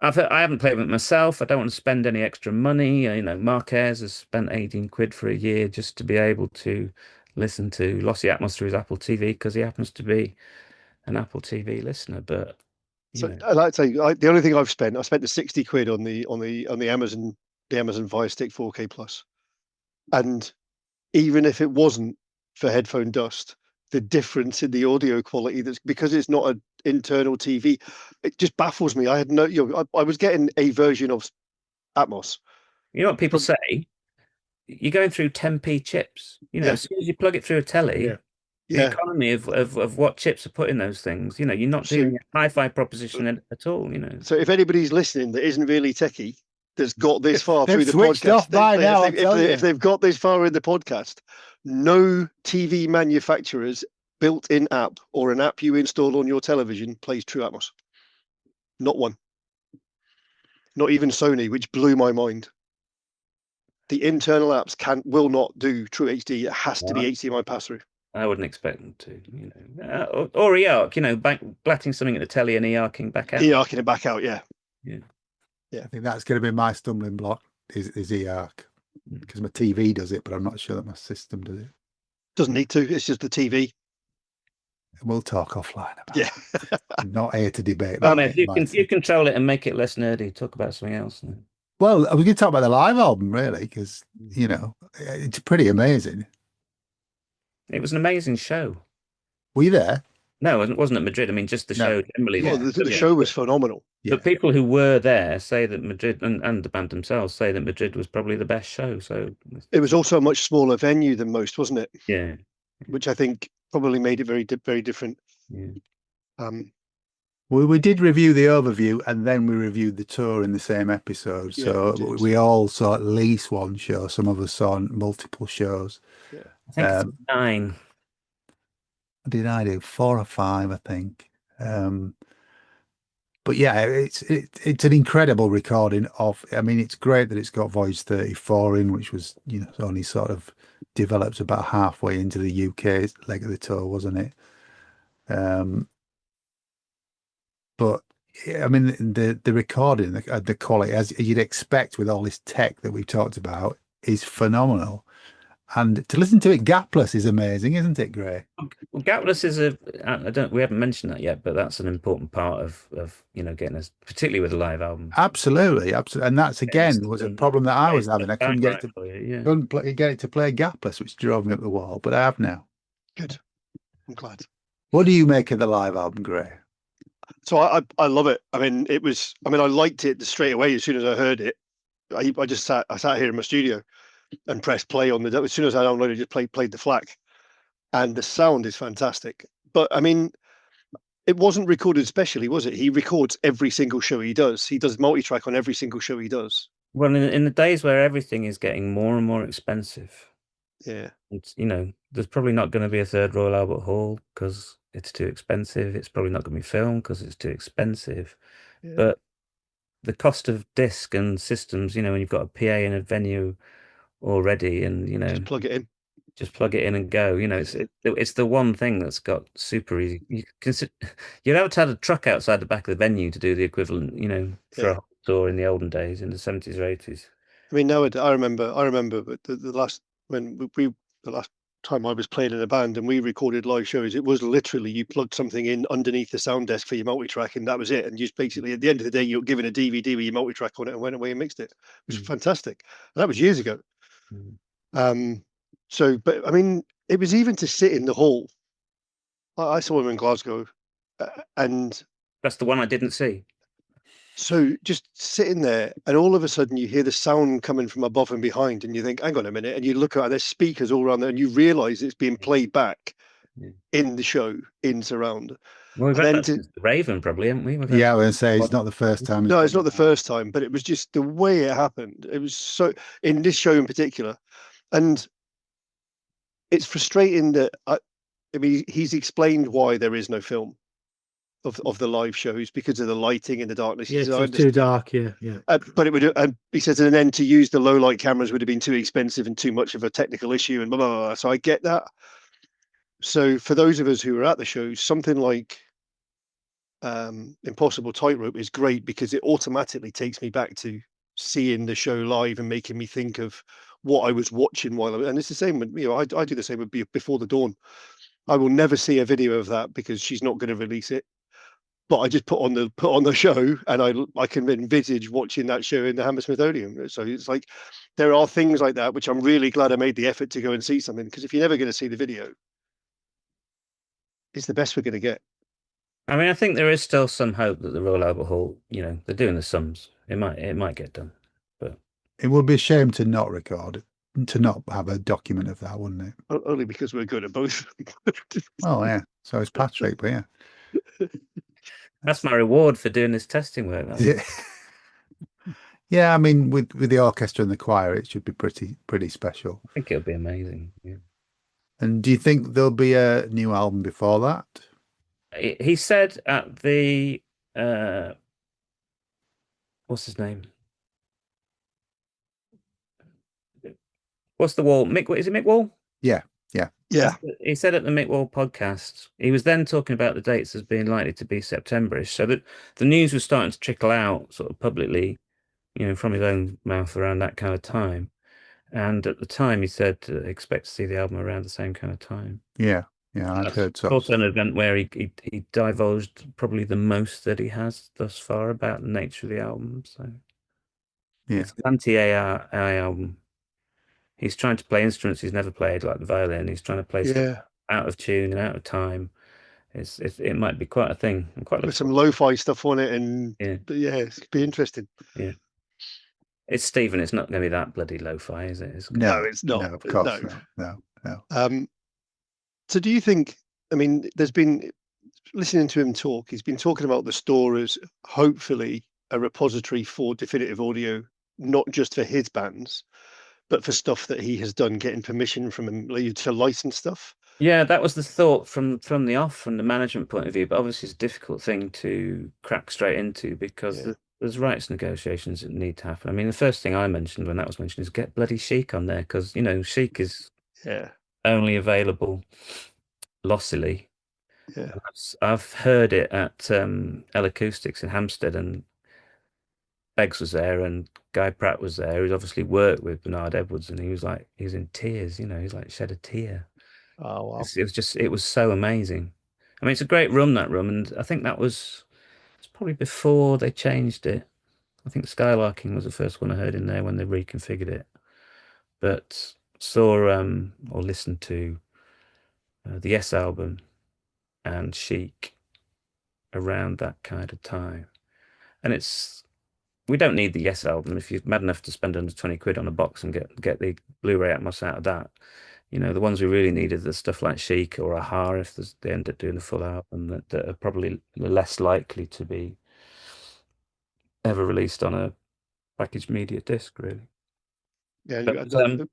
I haven't played with it myself. I don't want to spend any extra money. Marquez has spent 18 quid for a year just to be able to listen to lossy Atmos through his Apple TV because he happens to be an Apple TV listener. But so I'd like to say the only thing I spent the 60 quid on the Amazon Fire Stick 4K Plus, and even if it wasn't for Headphone Dust, the difference in the audio quality, that's because it's not an internal TV, it just baffles me. I had no, I was getting a version of Atmos. You know what people say? You're going through 10p chips. As soon as you plug it through a telly, the economy of what chips are put in those things, you're not doing a hi-fi proposition at all. So if anybody's listening that isn't really techie, that's got this far through the switched podcast, off by now, if they've got this far in the podcast, no TV manufacturer's built-in app or an app you install on your television plays True Atmos. Not one. Not even Sony, which blew my mind. The internal apps will not do True HD. It has to be HDMI pass-through. I wouldn't expect them to, or eARC, blatting something at the telly and eARCing back out. eARCing it back out, yeah. I think that's going to be my stumbling block is eARC, because my TV does it, but I'm not sure that my system does it. Doesn't need to. It's just the TV. We'll talk offline about it. I'm not here to debate that. If you control it and make it less nerdy, talk about something else. Well, we can talk about the live album, really, because, it's pretty amazing. It was an amazing show. Were you there? No, it wasn't at Madrid. I mean, just the show generally. Well, the show was phenomenal. But people who were there say that Madrid, and the band themselves say that Madrid was probably the best show. So it was also a much smaller venue than most, wasn't it? Yeah. Which I think probably made it very, very different. Yeah. We did review the overview, and then we reviewed the tour in the same episode. So we all saw at least one show. Some of us saw multiple shows. Yeah. I think it's 9. What did I do? 4 or 5, I think. But yeah, it's an incredible recording of. I mean, it's great that it's got Voyage 34 in, which was only sort of developed about halfway into the UK leg of the tour, wasn't it? But I mean, the recording, the quality, as you'd expect with all this tech that we've talked about, is phenomenal. And to listen to it gapless is amazing, isn't it, Gray? Well, gapless is we haven't mentioned that yet, but that's an important part of getting us, particularly with a live album. Absolutely. And that's again was a problem that I was having. I couldn't get it to play gapless, which drove me up the wall. But I have now. Good. I'm glad. What do you make of the live album, Gray? So I love it. I mean, I liked it straight away as soon as I heard it. I just sat here in my studio and pressed play on as soon as I downloaded, just played the FLAC, and the sound is fantastic. But I mean, it wasn't recorded specially, was it? He records every single show he does. He does multi-track on every single show he does. Well, in the days where everything is getting more and more expensive, Yeah. And, there's probably not going to be a third Royal Albert Hall because it's too expensive. It's probably not going to be filmed because it's too expensive. Yeah. But the cost of disc and systems, when you've got a PA in a venue already, and Just plug it in. just plug it in and go. It's the one thing that's got super easy. You'd have to have a truck outside the back of the venue to do the equivalent, for a tour in the olden days, in the 70s or 80s. I mean, nowadays, I remember, but the last the last time I was playing in a band and we recorded live shows, it was literally you plugged something in underneath the sound desk for your multi-track, and that was it. And just basically at the end of the day, you're given a DVD with your multi-track on it and went away and mixed it. It was fantastic. And that was years ago. So, but I mean, it was even to sit in the hall. I saw him in Glasgow, and That's the one I didn't see. so just sitting there, and all of a sudden you hear the sound coming from above and behind, and you think, "Hang on a minute!" And you look at there's speakers all around there, and you realise it's being played back in the show in surround. Well, we've had that since the Raven, probably, haven't we? Yeah, I was going to say it's not the first time. No, it's not the first time, but it was just the way it happened. It was so in this show in particular, and it's frustrating that I mean, he's explained why there is no film of the live shows because of the lighting and the darkness. Yeah, it's too dark. Yeah. But it would, and he says, and then to use the low light cameras would have been too expensive and too much of a technical issue, and blah blah blah. So I get that. So for those of us who were at the shows, something like Impossible Tightrope is great because it automatically takes me back to seeing the show live and making me think of what I was watching while and it's the same with I do the same with Before the Dawn. I will never see a video of that because she's not going to release it. But I just put on the show, and I can envisage watching that show in the Hammersmith-Odeon. So it's like there are things like that which I'm really glad I made the effort to go and see something, because if you're never going to see the video, it's the best we're going to get. I mean, I think there is still some hope that the Royal Albert Hall, they're doing the sums. It might get done, but it would be a shame to not record, to not have a document of that, wouldn't it? Only because we're good at both. Oh yeah, so it's Patrick, but yeah. That's my reward for doing this testing work. Yeah, I mean, with the orchestra and the choir, it should be pretty special. I think it'll be amazing. Yeah. And do you think there'll be a new album before that? He said at the what's his name? What's the Wall? Is it Mick Wall? Yeah. He said at the Mick Wall podcast, he was then talking about the dates as being likely to be Septemberish, so that the news was starting to trickle out sort of publicly, from his own mouth around that kind of time. And at the time, he said expect to see the album around the same kind of time. Yeah, I've heard so. Also an event where he divulged probably the most that he has thus far about the nature of the album. So yeah, it's an anti-AI album. He's trying to play instruments he's never played, like the violin. He's trying to play stuff out of tune and out of time. It might be quite a thing. With some lo-fi stuff on it, and it's gonna be interesting. Yeah, it's Stephen. It's not going to be that bloody lo-fi, is it? No, it's not. No, of course, no. So do you think? I mean, there's been listening to him talk. He's been talking about the store as hopefully a repository for definitive audio, not just for his bands, but for stuff that he has done, getting permission from him to license stuff. Yeah, that was the thought from the management point of view, but obviously it's a difficult thing to crack straight into because there's rights negotiations that need to happen. I mean, the first thing I mentioned when that was mentioned is get bloody Chic on there, because Chic is only available lossily. Yeah, I've heard it at L Acoustics in Hampstead, and Beggs was there and Guy Pratt was there, who's obviously worked with Bernard Edwards, and he was in tears, he's like shed a tear. Oh wow. It was so amazing. I mean, it's a great room, that room, and I think it's probably before they changed it. I think Skylarking was the first one I heard in there when they reconfigured it. But saw or listened to the Yes album and Chic around that kind of time. And we don't need the Yes album. If you're mad enough to spend under 20 quid on a box and get the Blu-ray Atmos out of that, the ones we really need are the stuff like Chic or Aha, if they end up doing the full album, that are probably less likely to be ever released on a packaged media disc, really. Yeah, But,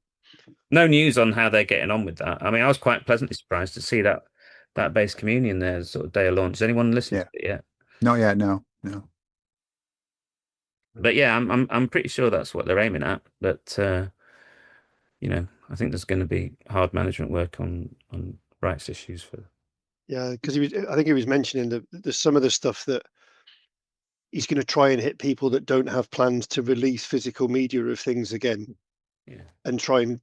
No news on how they're getting on with that. I mean, I was quite pleasantly surprised to see that base communion there sort of day of launch. Has anyone listened Yeah. to it yet? Not yet. No. But yeah, I'm pretty sure that's what they're aiming at. But I think there's going to be hard management work on rights issues for. Yeah, because I think he was mentioning the some of the stuff that he's going to try and hit people that don't have plans to release physical media of things again. Yeah. And try and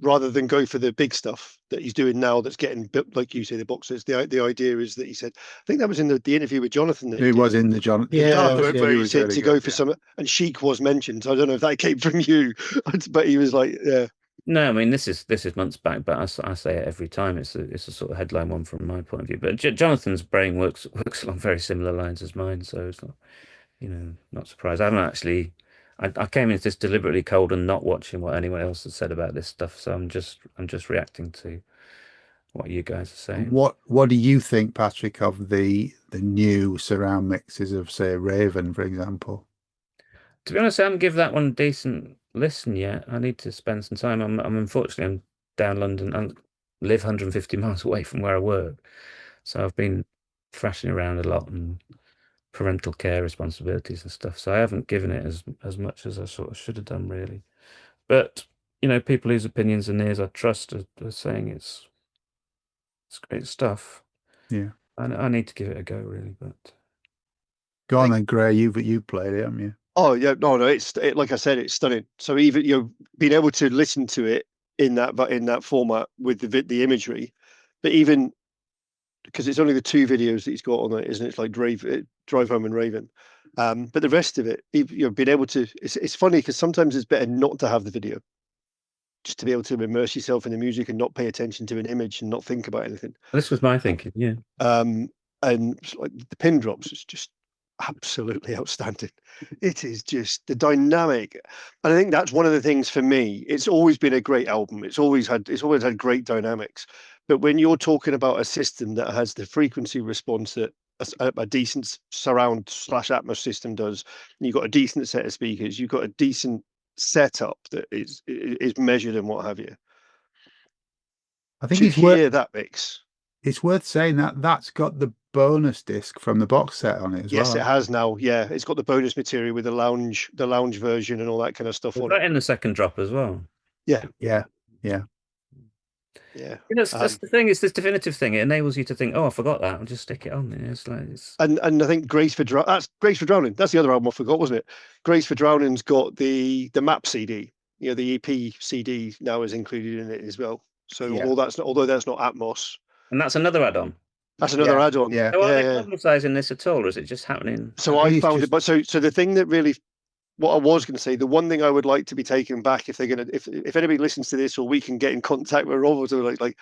rather than go for the big stuff that he's doing now that's getting built, like you say, the boxes. The idea is that he said, I think that was in the interview with Jonathan. It was in the John. Yeah, where he was said really to go good, for some, and Chic was mentioned. So I don't know if that came from you, but he was like, yeah. No, I mean this is months back, but I say it every time. It's a sort of headline one from my point of view. But Jonathan's brain works along very similar lines as mine, so it's not, not surprised. I haven't actually. I came into this deliberately cold and not watching what anyone else has said about this stuff, so I'm just reacting to what you guys are saying. What do you think, Patrick, of the new surround mixes of, say, Raven, for example? To be honest, I haven't given that one a decent listen yet. I need to spend some time. I'm unfortunately I'm down London and live 150 miles away from where I work, so I've been thrashing around a lot and parental care responsibilities and stuff. So I haven't given it as much as I sort of should have done, really. But people whose opinions and ears I trust are saying it's great stuff. Yeah, I need to give it a go, really. But go on then, Gray. You've played it, haven't you? Oh yeah, no, like I said, it's stunning. So even being able to listen to it in that format with the imagery, but even because it's only the two videos that he's got on it, isn't it? It's like Drive Home and Raven. But the rest of it, being able to, it's funny because sometimes it's better not to have the video, just to be able to immerse yourself in the music and not pay attention to an image and not think about anything. this was my thinking, yeah. And like the pin drops is just absolutely outstanding. It is just the dynamic, and I think that's one of the things for me. It's always been a great album. It's always had great dynamics. But when you're talking about a system that has the frequency response that a decent surround / Atmos system does, and you've got a decent set of speakers, you've got a decent setup that is measured and what have you. I think to it's hear that mix. It's worth saying that that's got the bonus disc from the box set on it as well. Yes, it has now. Yeah, it's got the bonus material with the lounge version and all that kind of stuff on it. In the second drop as well. Yeah. That's the thing. It's this definitive thing. It enables you to think, "Oh, I forgot that. I'll just stick it on." And I think Grace for Drowning. That's the other album I forgot, wasn't it? Grace for Drowning's got the map CD. The EP CD now is included in it as well. So although that's not Atmos. And that's another add-on. That's another add-on. Yeah. So are they publicising this at all, or is it just happening? So I found it, but so the thing that really, what I was going to say, the one thing I would like to be taken back, if they're going to, if anybody listens to this, or we can get in contact with Rob, or like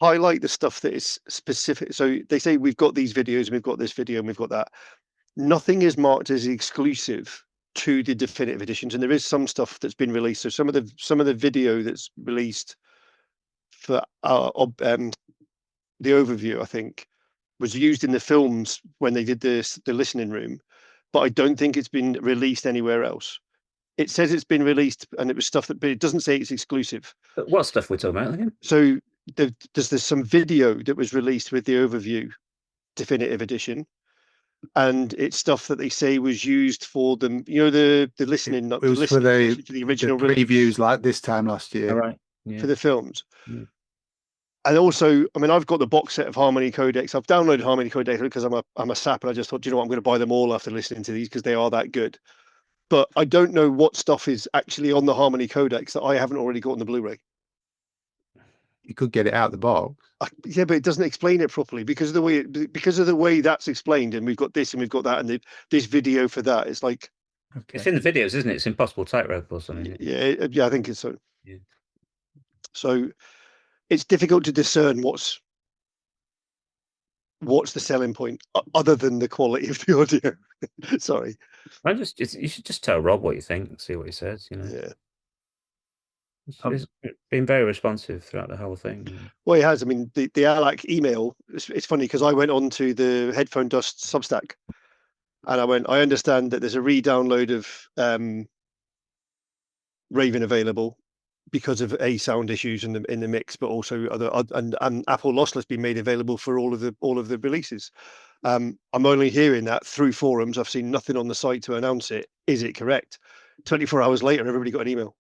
highlight the stuff that is specific. So they say we've got these videos, and we've got this video, and we've got that. Nothing is marked as exclusive to the definitive editions, and there is some stuff that's been released. So some of the video that's released for the overview, I think, was used in the films when they did the listening room, but I don't think it's been released anywhere else. It says it's been released, and it was stuff but it doesn't say it's exclusive. But what stuff we're talking about again? So there's some video that was released with the overview definitive edition, and it's stuff that they say was used for them. The listening. It was for the original previews, like this time last year. All right. Yeah. For the films. Yeah. And also, I mean, I've got the box set of Harmony Codecs. I've downloaded Harmony Codecs because I'm a sap, and I just thought, I'm going to buy them all after listening to these because they are that good. But I don't know what stuff is actually on the Harmony Codecs that I haven't already got on the Blu-ray. You could get it out of the box. Yeah, but it doesn't explain it properly because of the way that's explained. And we've got this and we've got that, and this video for that. It's like it's in the videos, isn't it? It's Impossible Tightrope or something. Yeah, I think it's so. Yeah. So it's difficult to discern what's the selling point other than the quality of the audio. Sorry. You should just tell Rob what you think and see what he says. Yeah. He's been very responsive throughout the whole thing. Well, he has. I mean, the Alak email. It's funny because I went on to the Headphone Dust Substack, and I understand that there's a re-download of Raven available. because of sound issues in the mix, but also other and Apple Lossless being made available for all of the releases. I'm only hearing that through forums. I've seen nothing on the site to announce it. Is it correct? 24 hours later, everybody got an email.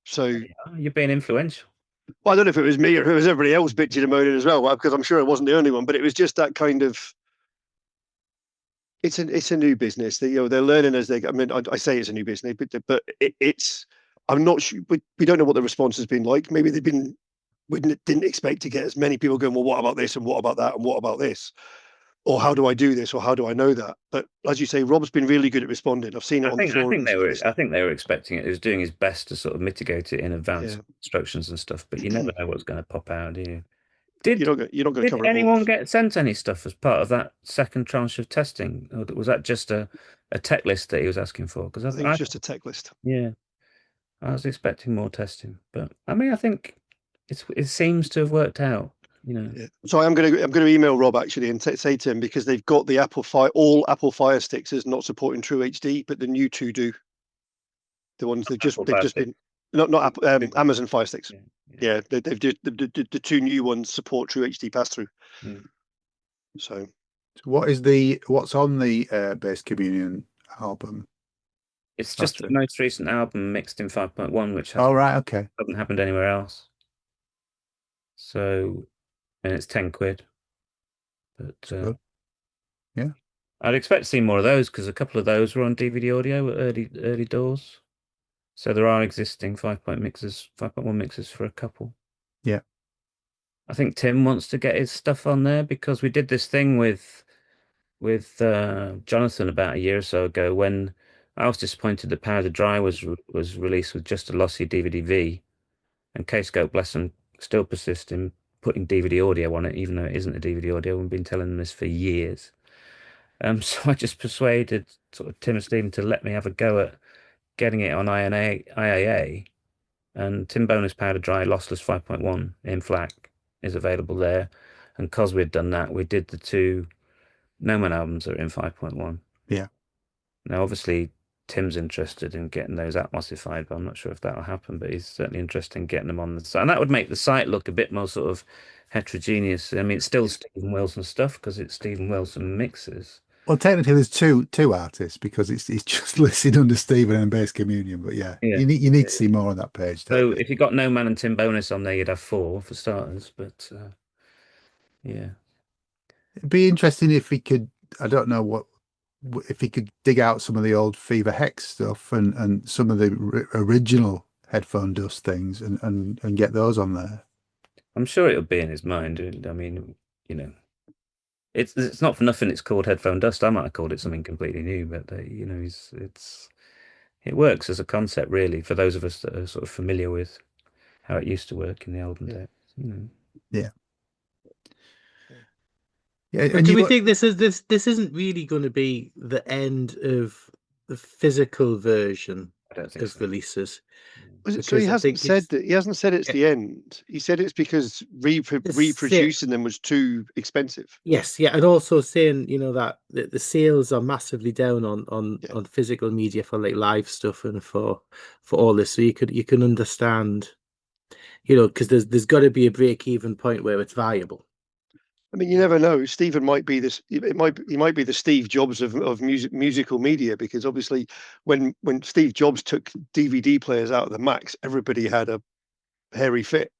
So you're being influential. Well, I don't know if it was me or if it was everybody else bitching and moaning as well, because I'm sure I wasn't the only one. But it was just that kind of. It's a new business. They're learning as they. I mean, I say it's a new business, but it's. I'm not sure. We don't know what the response has been like. Maybe we didn't expect to get as many people going. Well, what about this and what about that and what about this, or how do I do this or how do I know that? But as you say, Rob's been really good at responding. I've seen it on the forums. I think they were expecting it. He was doing his best to sort of mitigate it in advance instructions and stuff. But you never know what's going to pop out, do you? You're not going to cover it all. Did anyone get sent any stuff as part of that second tranche of testing, or was that just a tech list that he was asking for? Because I think it's just a tech list. Yeah, I was expecting more testing, but I mean, I think it seems to have worked out. Yeah. So I'm going to email Rob actually and say to him, because they've got the all Apple Fire Sticks is not supporting True HD, but the new two do. The ones they've just been not Apple, Amazon Fire Sticks. Yeah, they've just the two new ones support True HD pass through. So what's on the Bass Communion album? It's just the most recent album mixed in 5.1, which okay, hasn't happened anywhere else. So, and it's 10 quid. But yeah, I'd expect to see more of those, because a couple of those were on DVD audio at early doors. So there are existing 5.1 mixes for a couple. Yeah. I think Tim wants to get his stuff on there, because we did this thing with Jonathan about a year or so ago, when I was disappointed that Power to Dry was released with just a lossy DVD-V, and K-Scope, bless them, still persist in putting DVD audio on it, even though it isn't a DVD audio. We've been telling them this for years. So I just persuaded sort of Tim and Stephen to let me have a go at getting it on IAA, and Tim Bonus Power to Dry Lossless 5.1 in FLAC is available there. And because we'd done that, we did the two No Man albums that are in 5.1. Yeah. Now, obviously, Tim's interested in getting those atmosified, but I'm not sure if that'll happen. But he's certainly interested in getting them on the site, and that would make the site look a bit more sort of heterogeneous. I mean, it's still Stephen Wilson stuff because it's Stephen Wilson mixes. Well, technically, there's two artists, because it's just listed under Stephen and Bass Communion. But you need to see more on that page. So if you got No Man and Tim Bonus on there, you'd have 4 for starters. But yeah, it'd be interesting if he could. I don't know if he could dig out some of the old Fever Hex stuff and some of the original Headphone Dust things and get those on there. I'm sure it'll be in his mind. I mean, It's not for nothing it's called Headphone Dust. I might have called it something completely new, but it works as a concept, really, for those of us that are sort of familiar with how it used to work in the olden days. Yeah. And do we think this isn't really going to be the end of the physical version of releases? So he hasn't said that. He hasn't said it's the end. He said it's because reproducing them was too expensive. Yes, yeah, and also saying that the sales are massively down on physical media for like live stuff and for all this. So you can understand, because there's got to be a break-even point where it's viable. I mean, you never know. Stephen might be this. He might be the Steve Jobs of musical media, because obviously, when Steve Jobs took DVD players out of the Macs, everybody had a hairy fit,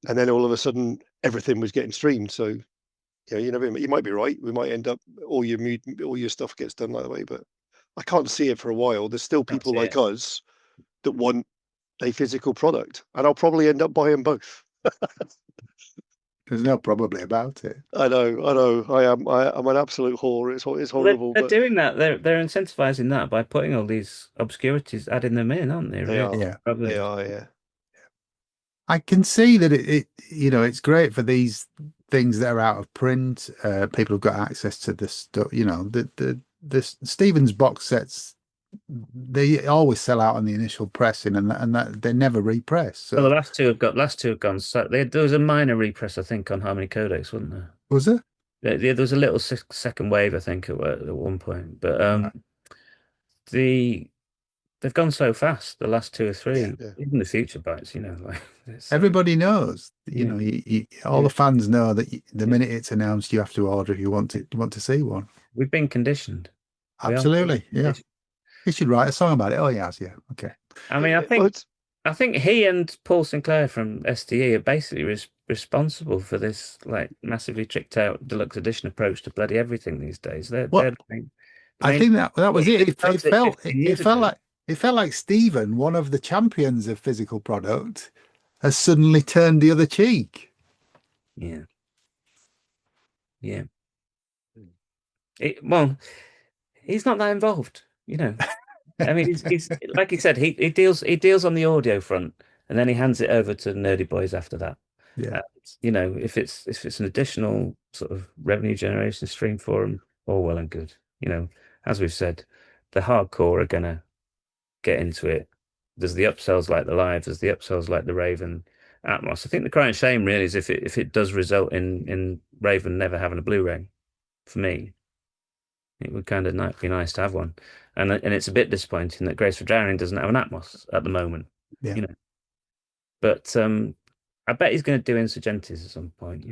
and then all of a sudden, everything was getting streamed. So, you never. You might be right. We might end up all your stuff gets done that way, but I can't see it for a while. There's still people like us that want a physical product, and I'll probably end up buying both. There's no probably about it. I know. I'm an absolute whore. It's horrible. They're doing that. They're incentivizing that by putting all these obscurities, adding them in, aren't they? They are. Yeah. They are. Yeah. I can see that it's great for these things that are out of print. People have got access to this stuff. The Stevens box sets, they always sell out on the initial pressing, and that they never repress. So well, the last two have gone. So there was a minor repress, I think, on Harmony Codex, wasn't there? Was there? There was a little second wave, I think, at one point. But the they've gone so fast. The last 2 or 3, Yeah. even the future bites, like Everybody knows, Yeah. all the fans know that the minute it's announced, you have to order if you want to see one. We've been conditioned. Absolutely, yeah. He should write a song about it. Oh, he has, yeah. Okay. I mean, I think he and Paul Sinclair from SDE are basically responsible for this like massively tricked out deluxe edition approach to bloody everything these days. They're I think that was it. It felt like Stephen, one of the champions of physical product, has suddenly turned the other cheek. Yeah. Well, he's not that involved, I mean, he's like he said, he deals on the audio front, and then he hands it over to nerdy boys after that. Yeah. If it's an additional sort of revenue generation stream for him, all well and good. As we've said, the hardcore are gonna get into it. There's the upsells like the Live, there's the upsells like the Raven Atmos. I think the crying shame really is if it does result in Raven never having a Blu-ray. For me, it would kind of be nice to have one, and it's a bit disappointing that Grace for Drowning doesn't have an Atmos at the moment. Yeah. But I bet he's going to do Insurgentes at some point.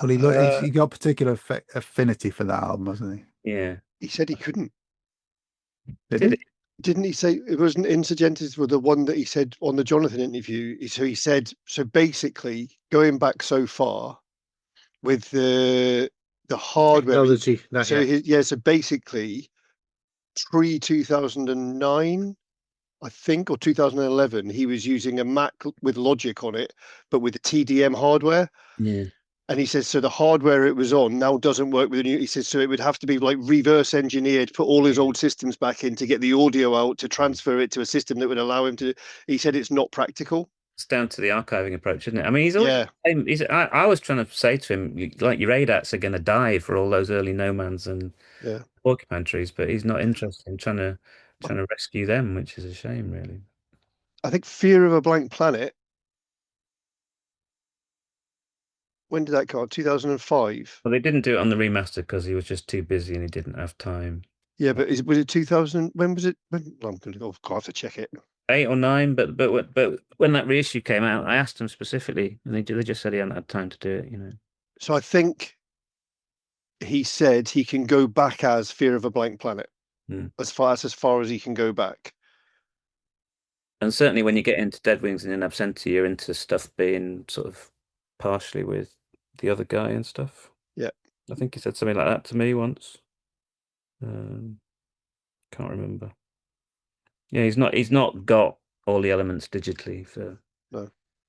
Well, he got particular affinity for that album, hasn't he? Yeah. He said he couldn't. Did he? Didn't he say it wasn't Insurgentes were the one that he said on the Jonathan interview? So he said, so basically going back so far with the hardware technology. So basically pre-2009, I think, or 2011, he was using a Mac with Logic on it, but with the TDM hardware. Yeah. And he says, so the hardware it was on now doesn't work with the new. He says, so it would have to be like reverse engineered, put all his old systems back in to get the audio out to transfer it to a system that would allow him to. He said it's not practical. It's down to the archiving approach, isn't it? I mean, he's always, I was trying to say to him, like your ADATs are going to die for all those early No-Mans and Porcupine trees, but he's not interested in trying to rescue them, which is a shame, really. I think Fear of a Blank Planet. When did that come out? 2005. Well, they didn't do it on the remaster because he was just too busy and he didn't have time. Yeah, but was it 2000? When was it? I'm going to go. I have to check it. 8 or 9, but when that reissue came out, I asked them specifically, and they just said he hadn't had time to do it. So I think he said he can go back as Fear of a Blank Planet, as far as he can go back. And certainly when you get into Dead Wings and In Absentia, you're into stuff being sort of partially with the other guy and stuff. Yeah, I think he said something like that to me once. Can't remember. Yeah, he's not got all the elements digitally for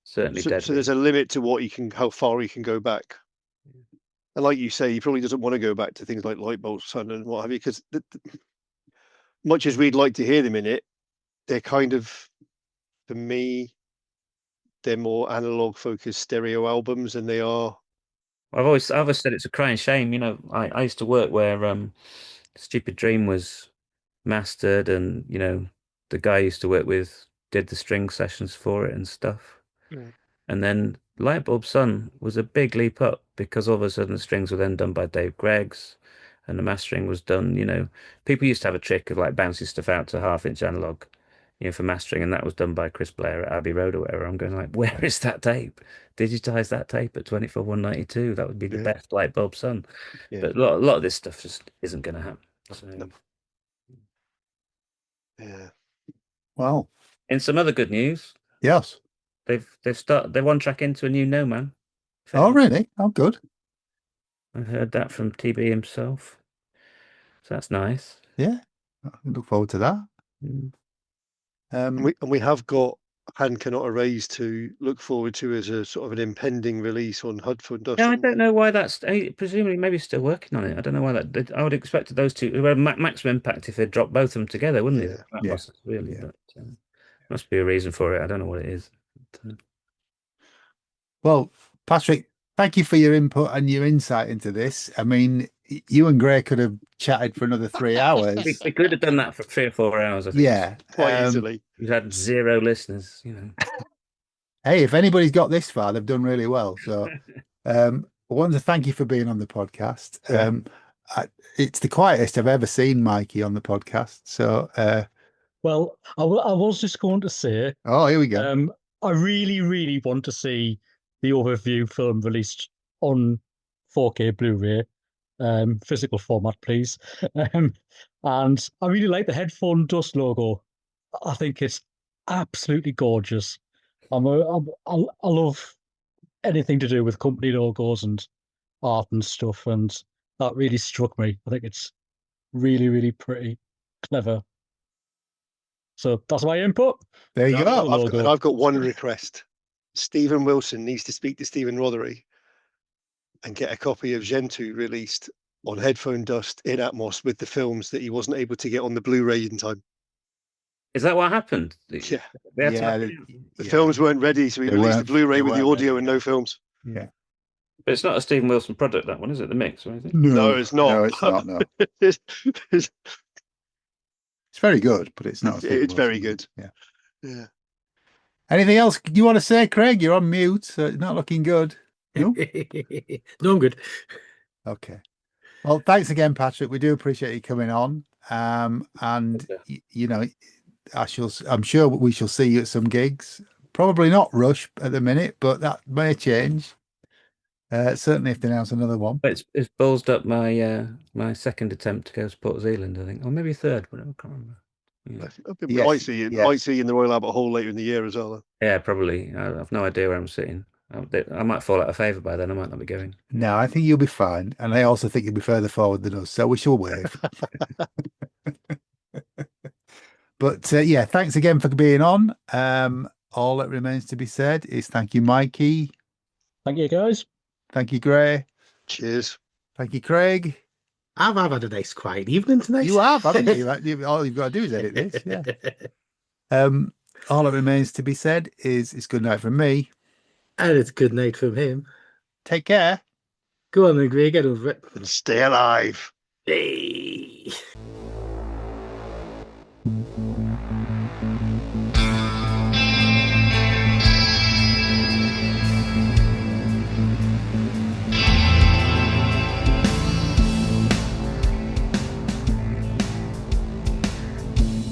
certainly Dead Wings. So there's a limit to how far he can go back. And like you say, he probably doesn't want to go back to things like Lightbolt Sun and what have you, because much as we'd like to hear them in it, they're kind of, for me, they're more analog focused stereo albums than they are. I've always said it's a crying shame. I used to work where Stupid Dream was mastered, and the guy I used to work with did the string sessions for it and stuff. Yeah. And then Lightbulb Sun was a big leap up because all of a sudden the strings were then done by Dave Greggs and the mastering was done. People used to have a trick of like bouncing stuff out to 1/2-inch analog, for mastering, and that was done by Chris Blair at Abbey Road or whatever. I'm going like, where is that tape? Digitize that tape at 24/192. That would be the best Lightbulb Sun. Yeah. But a lot of this stuff just isn't going to happen. So. No. Yeah. Well, in some other good news, yes, they're one track into a new No Man. Oh, really? Oh, good. I heard that from TB himself, so that's nice. Yeah, I look forward to that. And we have got Hand Cannot Erase to look forward to as a sort of an impending release on Headphone. Yeah, I don't know why that's. Presumably, maybe still working on it. I don't know why that. I would expect those two. Maximum Impact if they dropped both of them together, wouldn't it? Yeah. Really. Yeah. But, must be a reason for it. I don't know what it is. But, well, Patrick, thank you for your input and your insight into this. I mean, you and Gray could have chatted for another 3 hours. we could have done that for 3 or 4 hours, I think. Yeah. Quite easily. We've had 0 listeners, Hey, if anybody's got this far, they've done really well. So I want to thank you for being on the podcast. It's the quietest I've ever seen Mikey on the podcast. So Well, I was just going to say, Oh, here we go. I really, really want to see the overview film released on 4K Blu-ray, physical format, please. And I really like the Headphone Dust logo. I think it's absolutely gorgeous. I love anything to do with company logos and art and stuff, and that really struck me. I think it's really, really pretty clever. So that's my input. There you And go. I've got one request. Stephen Wilson needs to speak to Stephen Rothery and get a copy of Gentoo released on Headphone Dust in Atmos with the films that he wasn't able to get on the Blu-ray in time. Is that what happened? Yeah. The films weren't ready, so we released the Blu-ray with the audio and no films. Yeah. But it's not a Stephen Wilson product, that one, is it? The mix or anything? No, it's not. No, it's not. No. it's very good, but it's not. It's very good. Yeah. Anything else you want to say, Craig? You're on mute, so it's not looking good. No? No, I'm good. Okay. Well, thanks again, Patrick. We do appreciate you coming on. And you know, I'm sure we shall see you at some gigs. Probably not Rush at the minute, but that may change. Certainly if they announce another one. It's ballsed up my my second attempt to go to Port Zealand, I think, or maybe third, but I can't remember. Yeah. Might see you in the Royal Albert Hall later in the year as well. Yeah, probably. I've no idea where I'm sitting. I might fall out of favour by then. I might not be going. No, I think you'll be fine, and I also think you'll be further forward than us, so we shall wave. But yeah, thanks again for being on. All that remains to be said is thank you, Mikey. Thank you, guys. Thank you, Gray. Cheers. Thank you, Craig. I've had a nice quiet evening tonight. You have, haven't you? All you've got to do is edit this. Yeah. All that remains to be said is it's good night from me. And it's good night from him. Take care. Go on then, Gray, get over it. And stay alive. Hey.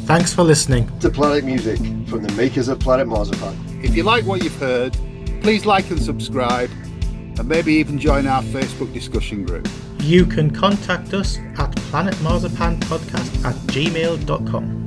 Thanks for listening to Planet Music from the makers of Planet Marzipan. If you like what you've heard, please like and subscribe, and maybe even join our Facebook discussion group. You can contact us at planetmarzipanpodcast@gmail.com.